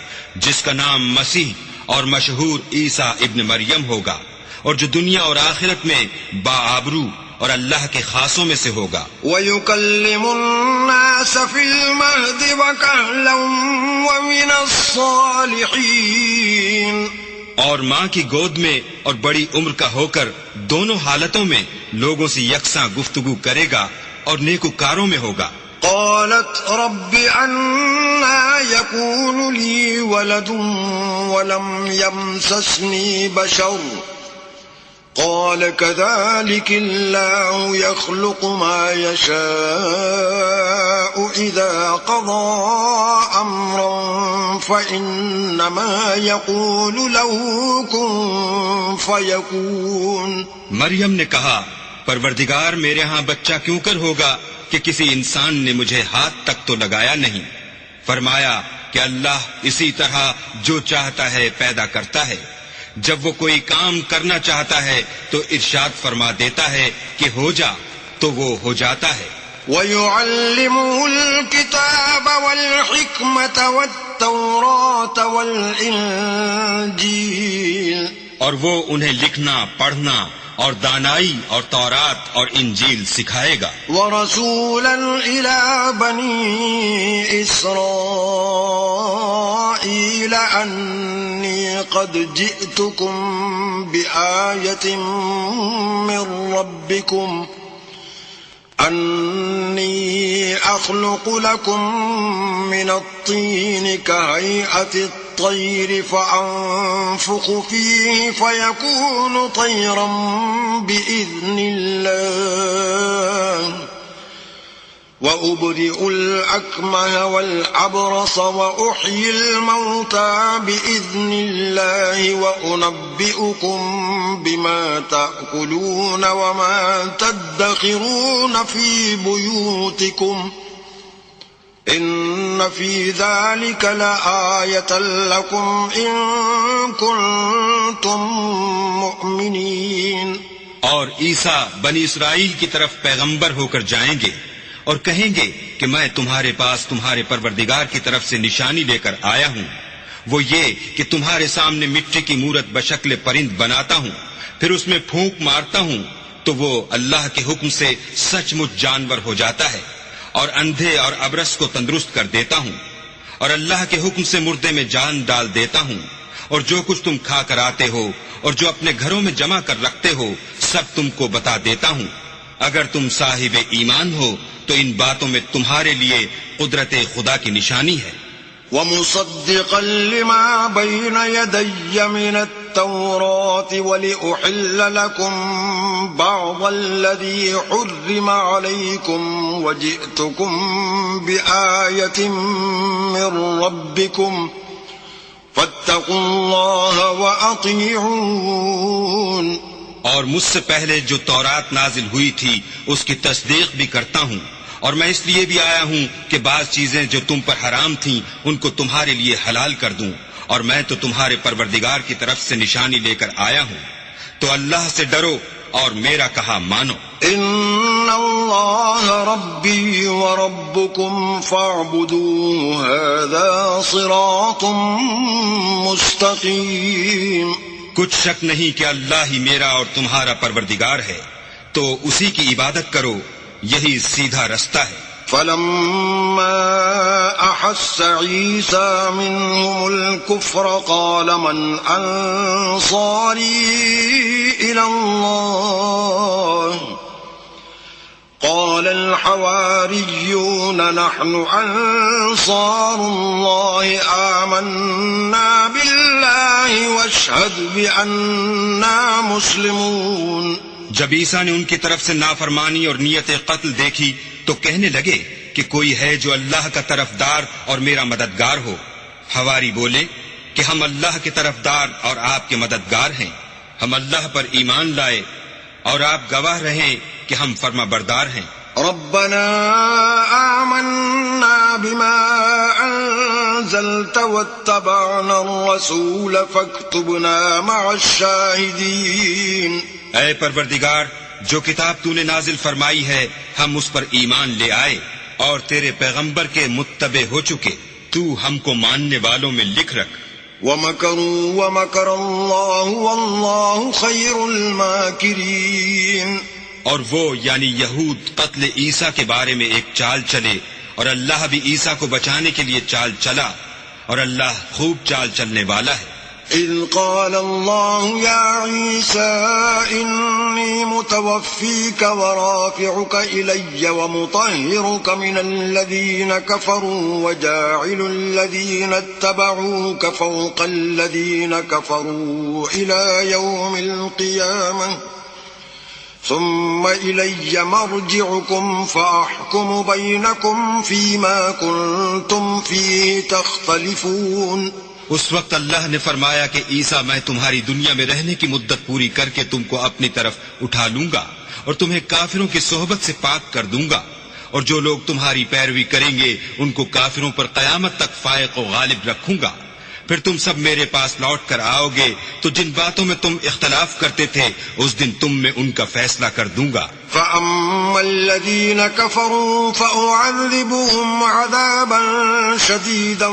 جس کا نام مسیح اور مشہور عیسیٰ ابن مریم ہوگا اور جو دنیا اور آخرت میں باآبرو اور اللہ کے خاصوں میں سے ہوگا. وَيُكَلِّمُ النَّاسَ فِي الْمَهْدِ وَكَهْلًا وَمِنَ الصَّالِحِينَ. اور ماں کی گود میں اور بڑی عمر کا ہو کر دونوں حالتوں میں لوگوں سے یکساں گفتگو کرے گا اور نیکوکاروں میں ہوگا. قالت رب أنى يكون لي ولد ولم يمسسني بشر قال كذلك الله يخلق ما يشاء إذا قضى أمرا فإنما يقول له كن فيكون. مریم نے کہا پروردگار میرے ہاں بچہ کیوں کر ہوگا کہ کسی انسان نے مجھے ہاتھ تک تو لگایا نہیں. فرمایا کہ اللہ اسی طرح جو چاہتا ہے پیدا کرتا ہے. جب وہ کوئی کام کرنا چاہتا ہے تو ارشاد فرما دیتا ہے کہ ہو جا تو وہ ہو جاتا ہے. وَيُعَلِّمُهُ الْكِتَابَ وَالْحِكْمَةَ وَالتَّوْرَاةَ وَالْإِنْجِيلَ. اور وہ انہیں لکھنا پڑھنا اور دانائی اور تورات اور انجیل سکھائے گا. وَرَسُولًا إِلَى بَنِي إِسْرَائِيلَ أَنِّي قَدْ جِئْتُكُمْ بِآيَةٍ مِّن رَّبِّكُمْ أَنِّي أَخْلُقُ لَكُم مِّنَ الطِّينِ كَهَيْئَةِ الطَّيْرِ فَأَنفُخُ فِيهِ فَيَكُونُ طَيْرًا بِإِذْنِ اللَّهِ وَأُبْرِئُ الْأَكْمَهَ وَالْأَبْرَصَ وَأُحْيِي الْمَوْتَى بِإِذْنِ اللَّهِ وَأُنَبِّئُكُم بِمَا تَأْكُلُونَ وَمَا تَدَّخِرُونَ فِي بُيُوتِكُمْ إِنَّ فِي ذَلِكَ لَآيَةً لَكُمْ إِن كُنتُم مُّؤْمِنِينَ. اور عیسیٰ بنی اسرائیل کی طرف پیغمبر ہو کر جائیں گے اور کہیں گے کہ میں تمہارے پاس تمہارے پروردگار کی طرف سے نشانی لے کر آیا ہوں. وہ یہ کہ تمہارے سامنے مٹی کی مورت بشکل پرند بناتا ہوں، پھر اس میں پھونک مارتا ہوں تو وہ اللہ کے حکم سے سچ مچ جانور ہو جاتا ہے، اور اندھے اور ابرص کو تندرست کر دیتا ہوں، اور اللہ کے حکم سے مردے میں جان ڈال دیتا ہوں، اور جو کچھ تم کھا کر آتے ہو اور جو اپنے گھروں میں جمع کر رکھتے ہو سب تم کو بتا دیتا ہوں. اگر تم صاحب ایمان ہو تو ان باتوں میں تمہارے لیے قدرت خدا کی نشانی ہے. وَمُصَدِّقًا لِمَا بَيْنَ يَدَيَّ مِنَ التَّوْرَاةِ وَلِأُحِلَّ لَكُمْ بَعْضَ الَّذِي حُرِّمَ عَلَيْكُمْ وَجِئْتُكُمْ بِآيَةٍ مِّن رَّبِّكُمْ فَاتَّقُوا اللَّهَ وَأَطِيعُونِ. اور مجھ سے پہلے جو تورات نازل ہوئی تھی اس کی تصدیق بھی کرتا ہوں، اور میں اس لیے بھی آیا ہوں کہ بعض چیزیں جو تم پر حرام تھیں ان کو تمہارے لیے حلال کر دوں، اور میں تو تمہارے پروردگار کی طرف سے نشانی لے کر آیا ہوں. تو اللہ سے ڈرو اور میرا کہا مانو. ان اللہ ربی وربکم فاعبدوه هذا صراط مستقیم. کچھ شک نہیں کہ اللہ ہی میرا اور تمہارا پروردگار ہے، تو اسی کی عبادت کرو، یہی سیدھا رستہ ہے. فلما احس عیسیٰ منهم الكفر قال من انصاری الى اللہ قال الحواریون نحن انصار اللہ آمنا باللہ واشہد بأننا مسلمون. جب عیسیٰ نے ان کی طرف سے نافرمانی اور نیت قتل دیکھی تو کہنے لگے کہ کوئی ہے جو اللہ کا طرفدار اور میرا مددگار ہو. حواری بولے کہ ہم اللہ کے طرفدار اور آپ کے مددگار ہیں، ہم اللہ پر ایمان لائے اور آپ گواہ رہیں کہ ہم فرما بردار ہیں. ربنا آمنا بما انزلت واتبعنا الرسول فاكتبنا مع الشاہدین. اے پروردگار، جو کتاب تو نے نازل فرمائی ہے ہم اس پر ایمان لے آئے اور تیرے پیغمبر کے متبع ہو چکے، تو ہم کو ماننے والوں میں لکھ رکھ. وَمَكَرُوا وَمَكَرَ اللَّهُ وَاللَّهُ خَيْرُ الْمَاكِرِينَ. اور وہ یعنی یہود قتل عیسیٰ کے بارے میں ایک چال چلے، اور اللہ بھی عیسیٰ کو بچانے کے لیے چال چلا، اور اللہ خوب چال چلنے والا ہے. اذ قال اللہ یا عیسیٰ انی إني متوفيك ورافعك إلي ومطهرك من الذين كفروا وجاعل الذين اتبعوك فوق الذين كفروا إلى يوم القيامة ثم إلي مرجعكم فأحكم بينكم فيما كنتم فيه تختلفون. اس وقت اللہ نے فرمایا کہ عیسیٰ میں تمہاری دنیا میں رہنے کی مدت پوری کر کے تم کو اپنی طرف اٹھا لوں گا اور تمہیں کافروں کی صحبت سے پاک کر دوں گا، اور جو لوگ تمہاری پیروی کریں گے ان کو کافروں پر قیامت تک فائق و غالب رکھوں گا. پھر تم سب میرے پاس لوٹ کر آؤ گے تو جن باتوں میں تم اختلاف کرتے تھے اس دن تم میں ان کا فیصلہ کر دوں گا. فَأَمَّا الَّذِينَ كَفَرُوا فَأُعَذِّبُهُمْ عَذَابًا شَدِيدًا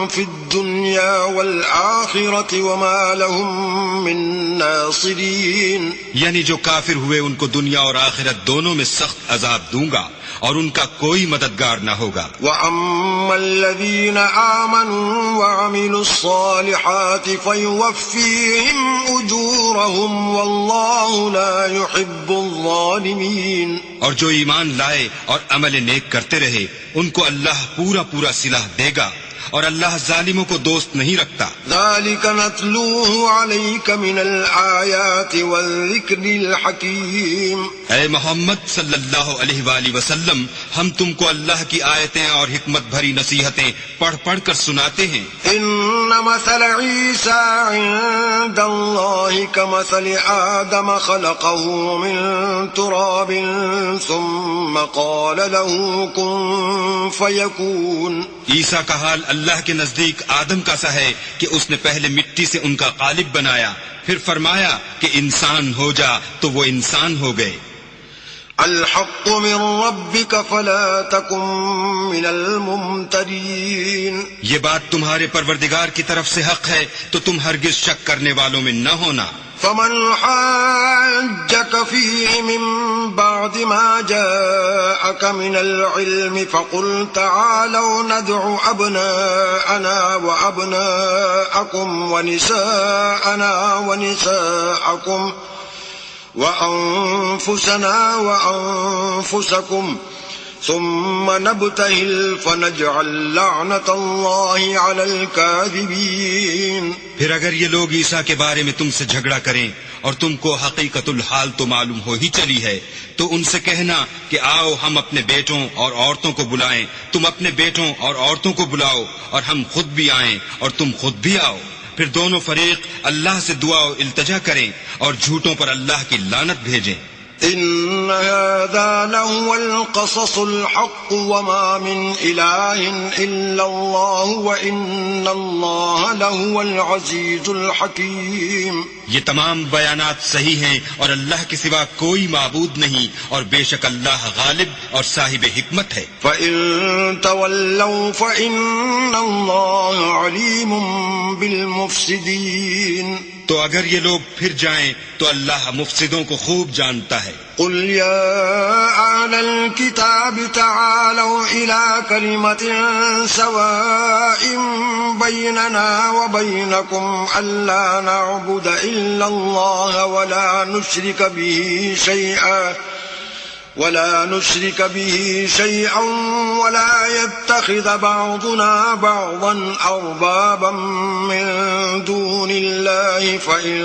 فِي الدُّنْيَا وَالْآخِرَةِ وَمَا لَهُم مِّن نَّاصِرِينَ. یعنی جو کافر ہوئے ان کو دنیا اور آخرت دونوں میں سخت عذاب دوں گا اور ان کا کوئی مددگار نہ ہوگا. وَأَمَّا الَّذِينَ آمَنُوا وَعَمِلُوا الصَّالِحَاتِ فَيُوَفِّيهِمْ أُجُورَهُمْ وَاللَّهُ لَا يُحِبُّ الظَّالِمِينَ. اور جو ایمان لائے اور عمل نیک کرتے رہے ان کو اللہ پورا پورا صلہ دے گا اور اللہ ظالموں کو دوست نہیں رکھتا. ذَلِكَ نَتْلُوهُ عَلَيْكَ مِنَ الْآيَاتِ وَالذِّكْرِ الْحَكِيمِ. اے محمد صلی اللہ علیہ وآلہ وسلم، ہم تم کو اللہ کی آیتیں اور حکمت بھری نصیحتیں پڑھ پڑھ کر سناتے ہیں. إِنَّ مَثَلَ عِيسَىٰ عِندَ اللَّهِ كَمَثَلِ آدَمَ خَلَقَهُ مِن تُرَابٍ ثُمَّ قَالَ لَهُ كُن فَيَكُونُ. عیسیٰ کا حال اللہ کے نزدیک آدم کا سا ہے کہ اس نے پہلے مٹی سے ان کا قالب بنایا، پھر فرمایا کہ انسان ہو جا تو وہ انسان ہو گئے. الحق من ربك فلا تكن من الممترين. یہ بات تمہارے پروردگار کی طرف سے حق ہے تو تم ہرگز شک کرنے والوں میں نہ ہونا. فمن حاجك فيه من بعد ما جاءك من العلم فقل تعالوا ندع أبناءنا وأبناءكم ونساءنا ونساءكم وأنفسنا وأنفسكم ثم نبتهل فنجعل لعنة الله على الكاذبين. پھر اگر یہ لوگ عیسیٰ کے بارے میں تم سے جھگڑا کریں اور تم کو حقیقت الحال تو معلوم ہو ہی چلی ہے تو ان سے کہنا کہ آؤ ہم اپنے بیٹوں اور عورتوں کو بلائیں، تم اپنے بیٹوں اور عورتوں کو بلاؤ اور ہم خود بھی آئیں اور تم خود بھی آؤ. پھر دونوں فریق اللہ سے دعا و التجا کریں اور جھوٹوں پر اللہ کی لعنت بھیجیں. إن هذا لهو القصص الحق وما من إله إلا الله وإن الله لهو العزيز الحكيم. یہ تمام بیانات صحیح ہیں اور اللہ کے سوا کوئی معبود نہیں اور بے شک اللہ غالب اور صاحب حکمت ہے. فَإِن تَوَلَّوْا فَإِنَّ اللَّهَ عَلِيمٌ بِالْمُفْسِدِينَ. تو اگر یہ لوگ پھر جائیں تو اللہ مفسدوں کو خوب جانتا ہے. قل يا أهل الكتاب تعالوا إلى كلمة سواء بيننا وبينكم ألا نعبد إلا الله ولا نشرك به شيئا ولا يتخذ بعضنا بعضا أربابا من دون الله فإن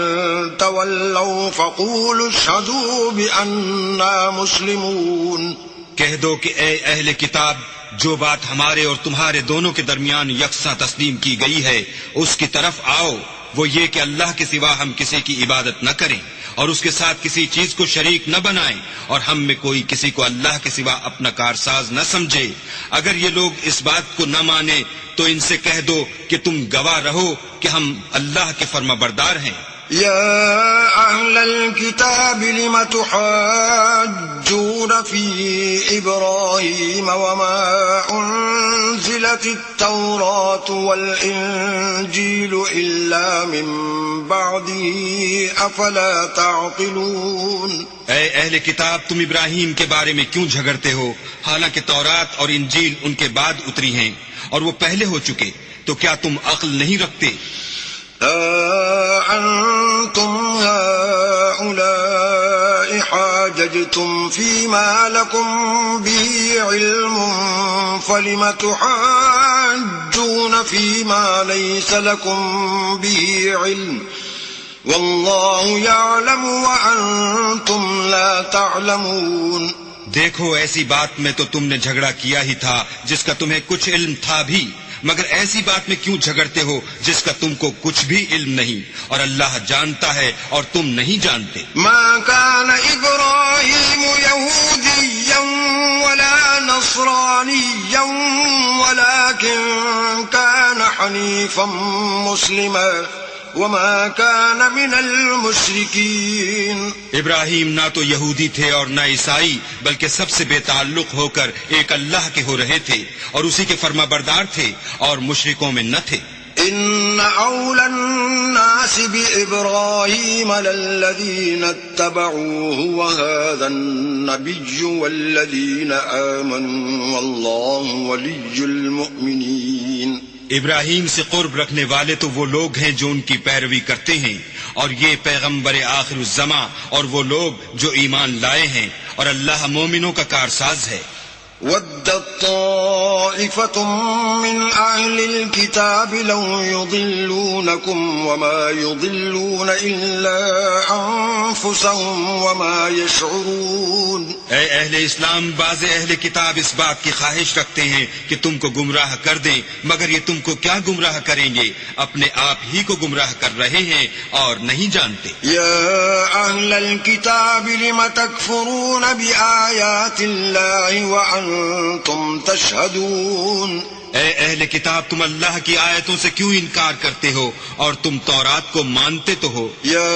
تولوا فقولوا اشهدوا بأننا مسلمون. کہہ دو کہ اے اہل کتاب، جو بات ہمارے اور تمہارے دونوں کے درمیان یکساں تسلیم کی گئی ہے اس کی طرف آؤ. وہ یہ کہ اللہ کے سوا ہم کسی کی عبادت نہ کریں اور اس کے ساتھ کسی چیز کو شریک نہ بنائیں اور ہم میں کوئی کسی کو اللہ کے سوا اپنا کارساز نہ سمجھے. اگر یہ لوگ اس بات کو نہ مانے تو ان سے کہہ دو کہ تم گواہ رہو کہ ہم اللہ کے فرما بردار ہیں. يا أهل الكتاب لم تحاجون في إبراهيم وما أنزلت التوراة والإنجيل إلا من بعده أفلا تعقلون. اے اہل کتاب، تم ابراہیم کے بارے میں کیوں جھگڑتے ہو حالانکہ تورات اور انجیل ان کے بعد اتری ہیں اور وہ پہلے ہو چکے، تو کیا تم عقل نہیں رکھتے؟ أنتم هؤلاء حاججتم فيما لكم به علم فلم تحاجون فيما ليس لكم به علم والله يعلم وأنتم لا تعلمون. دیکھو ایسی بات میں تو تم نے جھگڑا کیا ہی تھا جس کا تمہیں کچھ علم تھا بھی، مگر ایسی بات میں کیوں جھگڑتے ہو جس کا تم کو کچھ بھی علم نہیں، اور اللہ جانتا ہے اور تم نہیں جانتے. ما كان إبراهيم يهوديا ولا نصرانيا ولكن كان حنيفا مسلما وما كان من المشركين. ابراہیم نہ تو یہودی تھے اور نہ عیسائی، بلکہ سب سے بے تعلق ہو کر ایک اللہ کے ہو رہے تھے اور اسی کے فرما بردار تھے اور مشرکوں میں نہ تھے. ان اولى الناس بإبراهيم للذين اتبعوه وهذا النبي والذين آمنوا والله ولي المؤمنين. ابراہیم سے قرب رکھنے والے تو وہ لوگ ہیں جو ان کی پیروی کرتے ہیں، اور یہ پیغمبر آخر الزماں اور وہ لوگ جو ایمان لائے ہیں، اور اللہ مومنوں کا کارساز ہے. ودت طائفة من أهل الكتاب لو يضلونكم وما يضلون إلا أنفسهم وما يشعرون. اے اہل اسلام، بعض اہل کتاب اس بات کی خواہش رکھتے ہیں کہ تم کو گمراہ کر دیں، مگر یہ تم کو کیا گمراہ کریں گے، اپنے آپ ہی کو گمراہ کر رہے ہیں اور نہیں جانتے. يا أهل الكتاب لم تكفرون بآيات الله وأنتم تشهدون. اے اہل کتاب، تم اللہ کی آیتوں سے کیوں انکار کرتے ہو اور تم تورات کو مانتے تو ہو. يا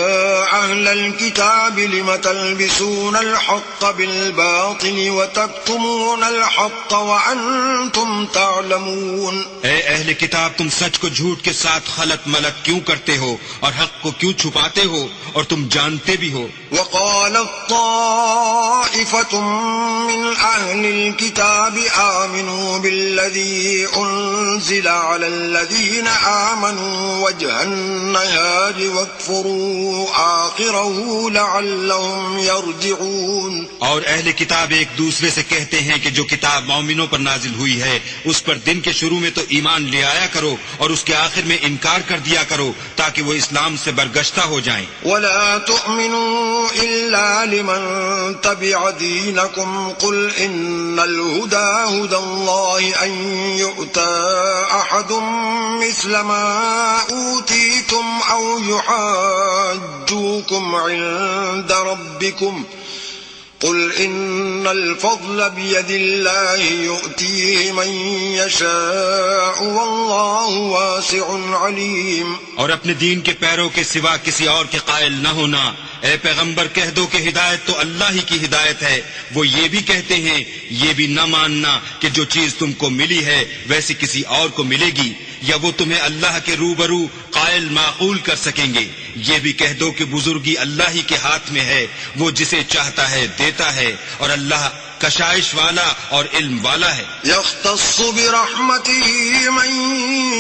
أهل الكتاب لم تلبسون الحق بالباطل وتكتمون الحق وأنتم تعلمون. اے اہل کتاب، تم سچ کو جھوٹ کے ساتھ خلط ملط کیوں کرتے ہو اور حق کو کیوں چھپاتے ہو اور تم جانتے بھی ہو. وقالت طائفة من أهل الكتاب آمنوا بالذي أنزل على الذين آمنوا وجه النهار واكفروا آخره لعلهم يرجعون. اور اہل کتاب ایک دوسرے سے کہتے ہیں کہ جو کتاب مومنوں پر نازل ہوئی ہے اس پر دن کے شروع میں تو ایمان لے آیا کرو اور اس کے آخر میں انکار کر دیا کرو تاکہ وہ اسلام سے برگشتہ ہو جائیں. ولا تؤمنوا إلا لمن تبع دينكم قل إن الهدى هدى الله أن يؤتى أحد مثل ما أوتيتم أو يحاجوكم عند ربكم قل إن الفضل بيد الله يؤتيه من يشاء والله واسع عليم. اور اپنے دین کے پیروں کے سوا کسی اور کے قائل نہ ہونا. اے پیغمبر کہہ دو کہ ہدایت تو اللہ ہی کی ہدایت ہے. وہ یہ بھی کہتے ہیں یہ بھی نہ ماننا کہ جو چیز تم کو ملی ہے ویسی کسی اور کو ملے گی، یا وہ تمہیں اللہ کے روبرو قائل معقول کر سکیں گے. یہ بھی کہہ دو کہ بزرگی اللہ ہی کے ہاتھ میں ہے، وہ جسے چاہتا ہے دیتا ہے، اور اللہ کشائش والا اور علم والا ہے. يختص برحمته من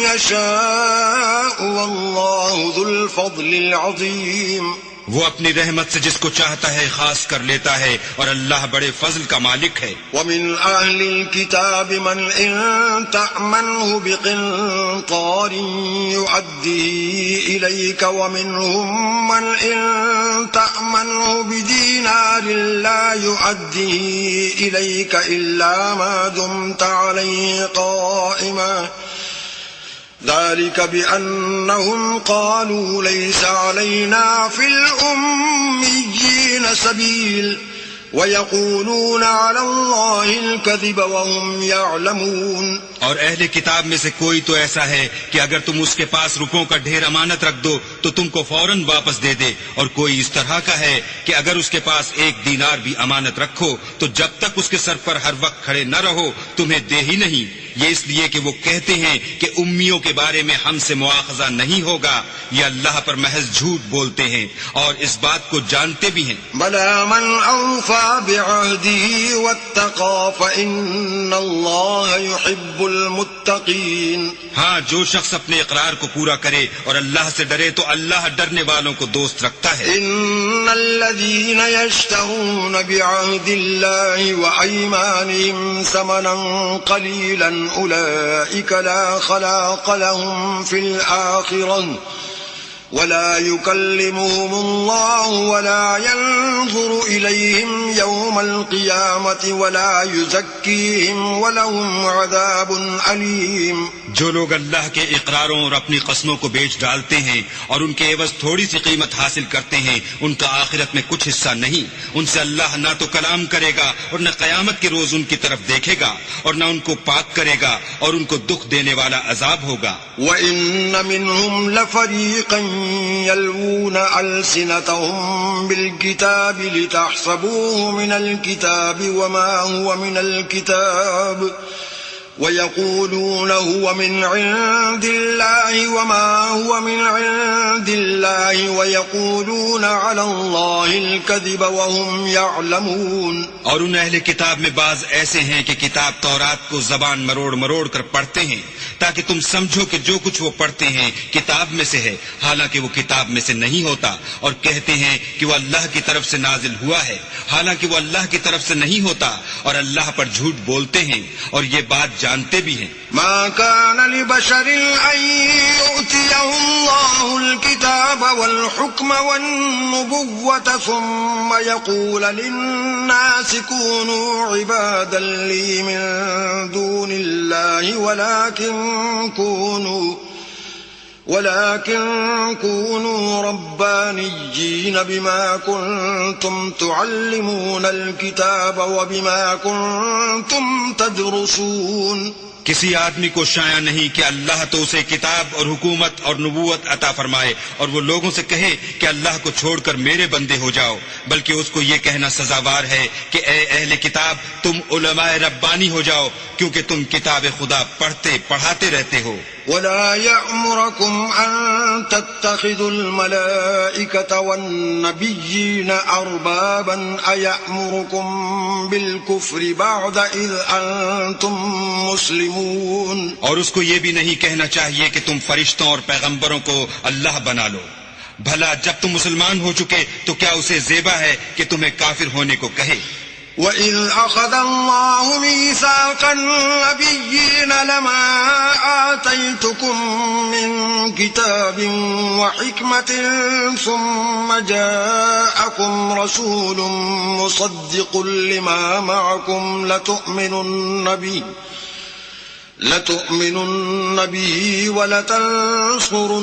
يشاء والله ذو الفضل العظيم. وہ اپنی رحمت سے جس کو چاہتا ہے خاص کر لیتا ہے اور اللہ بڑے فضل کا مالک ہے. ومن أهل الكتاب من إن تأمنه بقنطار يؤديه إليك ومنهم من إن تأمنه بدينار لا يؤديه إليك إلا ما دمت عليه قائما ذلك بأنهم قالوا ليس علينا في الأميين سبيل ويقولون على الله الكذب وهم يعلمون. اور اہل کتاب میں سے کوئی تو ایسا ہے کہ اگر تم اس کے پاس روپوں کا ڈھیر امانت رکھ دو تو تم کو فوراً واپس دے دے، اور کوئی اس طرح کا ہے کہ اگر اس کے پاس 1 دینار بھی امانت رکھو تو جب تک اس کے سر پر ہر وقت کھڑے نہ رہو تمہیں دے ہی نہیں. یہ اس لیے کہ وہ کہتے ہیں کہ امیوں کے بارے میں ہم سے مواخذہ نہیں ہوگا. یہ اللہ پر محض جھوٹ بولتے ہیں اور اس بات کو جانتے بھی ہیں. بلى من أوفى بعهده واتقى فإن الله يحب المتقين. ہاں جو شخص اپنے اقرار کو پورا کرے اور اللہ سے ڈرے تو اللہ ڈرنے والوں کو دوست رکھتا ہے. ان الذين يشترون بعهد الله وايمانهم ثمنا قليلا اولئك لا خلاق لهم في الاخره ولا يكلمهم الله ولا ينظر إليهم يوم القيامة ولا يزكيهم ولهم عذاب أليم. جو لوگ اللہ کے اقراروں اور اپنی قسموں کو بیچ ڈالتے ہیں اور ان کے عوض تھوڑی سی قیمت حاصل کرتے ہیں ان کا آخرت میں کچھ حصہ نہیں. ان سے اللہ نہ تو کلام کرے گا اور نہ قیامت کے روز ان کی طرف دیکھے گا اور نہ ان کو پاک کرے گا اور ان کو دکھ دینے والا عذاب ہوگا. وَإِنَّ مِنْهُمْ لَفَرِيقًا يلوون ألسنتهم بالكتاب لتحسبوه من الكتاب وما هو من الكتاب ويقولون هو من عند الله وما هو من عند الله ويقولون على الله الكذب وهم يعلمون. اور ان اہل کتاب میں بعض ایسے ہیں کہ کتاب تورات کو زبان مروڑ مروڑ کر پڑھتے ہیں تاکہ تم سمجھو کہ جو کچھ وہ پڑھتے ہیں کتاب میں سے ہے حالانکہ وہ کتاب میں سے نہیں ہوتا، اور کہتے ہیں کہ وہ اللہ کی طرف سے نازل ہوا ہے حالانکہ وہ اللہ کی طرف سے نہیں ہوتا، اور اللہ پر جھوٹ بولتے ہیں اور یہ بات جانتے بھی ہیں. ما كان لبشر أن يؤتيه الله الكتاب والحكم والنبوة ثم يقول للناس كونوا عبادا لي من دون الله ولكن كونوا ربانيين بما كنتم تعلمون الكتاب وبما كنتم تدرسون. کسی آدمی کو شایع نہیں کہ اللہ تو اسے کتاب اور حکومت اور نبوت عطا فرمائے اور وہ لوگوں سے کہے کہ اللہ کو چھوڑ کر میرے بندے ہو جاؤ، بلکہ اس کو یہ کہنا سزاوار ہے کہ اے اہل کتاب تم علماء ربانی ہو جاؤ کیونکہ تم کتاب خدا پڑھتے پڑھاتے رہتے ہو. ولا يأمركم أن تتخذوا الملائكة والنبيين أربابا أيأمركم بالكفر بعد إذ أنتم مسلمون. اور اس کو یہ بھی نہیں کہنا چاہیے کہ تم فرشتوں اور پیغمبروں کو اللہ بنا لو. بھلا جب تم مسلمان ہو چکے تو کیا اسے زیبا ہے کہ تمہیں کافر ہونے کو کہے. وَإِذْ أَخَذَ اللَّهُ مِيثَاقَ النَّبِيِّينَ لَمَا آتَيْتُكُم مِّن كِتَابٍ وَحِكْمَةٍ ثُمَّ جَاءَكُمْ رَسُولٌ مُصَدِّقٌ لِّمَا مَعَكُمْ لَتُؤْمِنُنَّ بِهِ وَلَتَنصُرُنَّهُ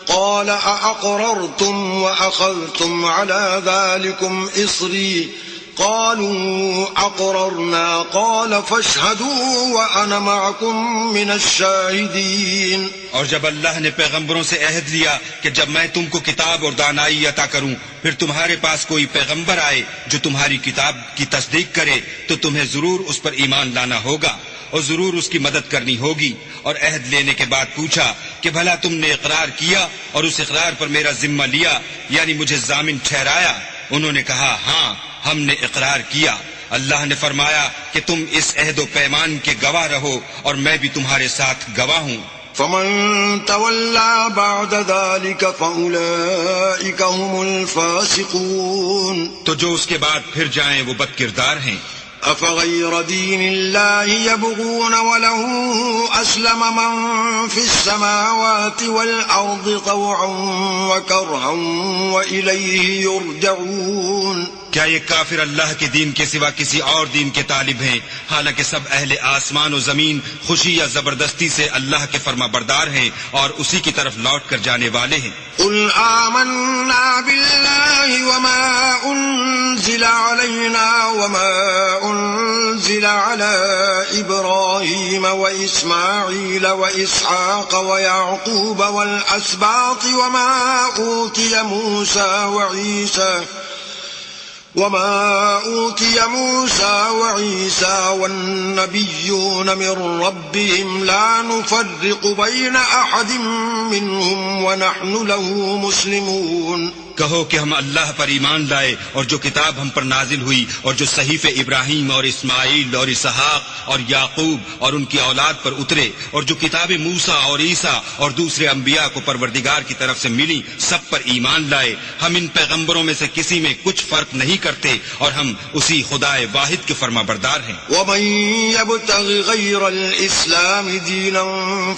قال أأقررتم وأخذتم على ذلكم إصري قالوا أقررنا قال فاشهدوا وأنا معكم من الشاهدين. اور جب اللہ نے پیغمبروں سے عہد لیا کہ جب میں تم کو کتاب اور دانائی عطا کروں پھر تمہارے پاس کوئی پیغمبر آئے جو تمہاری کتاب کی تصدیق کرے تو تمہیں ضرور اس پر ایمان لانا ہوگا اور ضرور اس کی مدد کرنی ہوگی. اور عہد لینے کے بعد پوچھا کہ بھلا تم نے اقرار کیا اور اس اقرار پر میرا ذمہ لیا یعنی مجھے ضامن ٹھہرایا؟ انہوں نے کہا ہاں ہم نے اقرار کیا. اللہ نے فرمایا کہ تم اس عہد و پیمان کے گواہ رہو اور میں بھی تمہارے ساتھ گواہ ہوں. فمن تولى بعد ذلك فأولئك هم الفاسقون. تو جو اس کے بعد پھر جائیں وہ بد کردار ہیں. أفغير دين الله يبغون وله أسلم من في السماوات والأرض طوعا وكرها وإليه يرجعون. کیا یہ کافر اللہ کے دین کے سوا کسی اور دین کے طالب ہیں حالانکہ سب اہل آسمان و زمین خوشی یا زبردستی سے اللہ کے فرما بردار ہیں اور اسی کی طرف لوٹ کر جانے والے ہیں. قل آمنا بالله وما أنزل علينا وما أنزل على إبراهيم وإسماعيل وإسحاق ويعقوب والأسباط وما أوتي موسى وعيسى والنبيون من ربهم لا نفرق بين أحد منهم ونحن له مسلمون. کہو کہ ہم اللہ پر ایمان لائے اور جو کتاب ہم پر نازل ہوئی اور جو صحیفے ابراہیم اور اسماعیل اور اسحاق اور یعقوب اور ان کی اولاد پر اترے اور جو کتاب موسیٰ اور عیسیٰ اور دوسرے انبیاء کو پروردگار کی طرف سے ملی سب پر ایمان لائے. ہم ان پیغمبروں میں سے کسی میں کچھ فرق نہیں کرتے اور ہم اسی خدا واحد کے فرما بردار ہیں. ومن يبتغ غير الإسلام دينا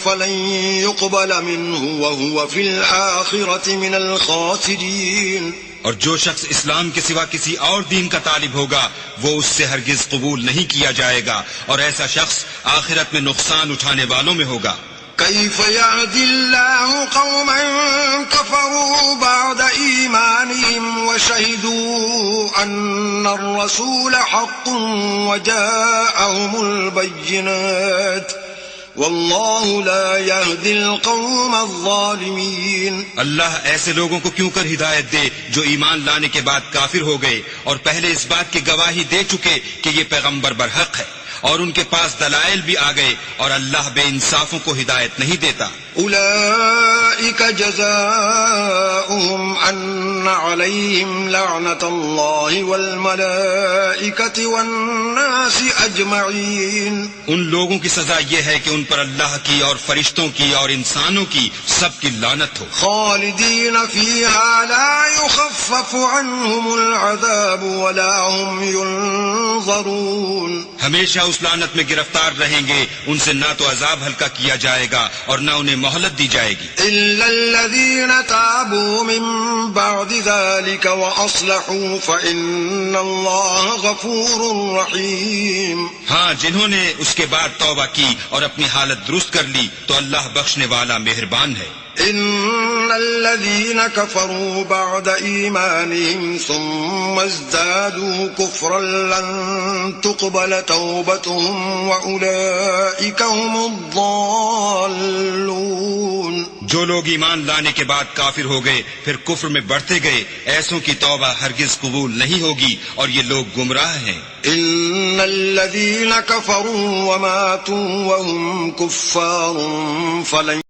فلن يقبل منه وهو في الآخرة من الخاسرين. اور جو شخص اسلام کے سوا کسی اور دین کا طالب ہوگا وہ اس سے ہرگز قبول نہیں کیا جائے گا اور ایسا شخص آخرت میں نقصان اٹھانے والوں میں ہوگا. كيف يهدي الله قوما كفروا بعد إيمانهم وشهدوا أن الرسول حق وجاءهم البينات والله لا يهدي القوم الظالمين. اللہ ایسے لوگوں کو کیوں کر ہدایت دے جو ایمان لانے کے بعد کافر ہو گئے اور پہلے اس بات کی گواہی دے چکے کہ یہ پیغمبر برحق ہے اور ان کے پاس دلائل بھی آ گئے اور اللہ بے انصافوں کو ہدایت نہیں دیتا. أولئك جزاؤهم أن عليهم لعنة الله والملائكة والناس أجمعين. ان لوگوں کی سزا یہ ہے کہ ان پر اللہ کی اور فرشتوں کی اور انسانوں کی سب کی لعنت ہو. خالدين فيها لا يخفف عنهم العذاب ولا هم ينظرون. ہمیشہ اس لعنت میں گرفتار رہیں گے، ان سے نہ تو عذاب ہلکا کیا جائے گا اور نہ انہیں مہلت دی جائے گی. إلا الذين تابوا من بعد ذلك وأصلحوا فإن الله غفور رحيم. ہاں جنہوں نے اس کے بعد توبہ کی اور اپنی حالت درست کر لی تو اللہ بخشنے والا مہربان ہے. إن الذين كفروا بعد إيمانهم ثم ازدادوا كفرا لن تقبل توبتهم وأولئك هم الضالون. جو لوگ ایمان لانے کے بعد کافر ہو گئے پھر کفر میں بڑھتے گئے ایسوں کی توبہ ہرگز قبول نہیں ہوگی اور یہ لوگ گمراہ ہیں. إن الذين كفروا وماتوا وهم كفار فلن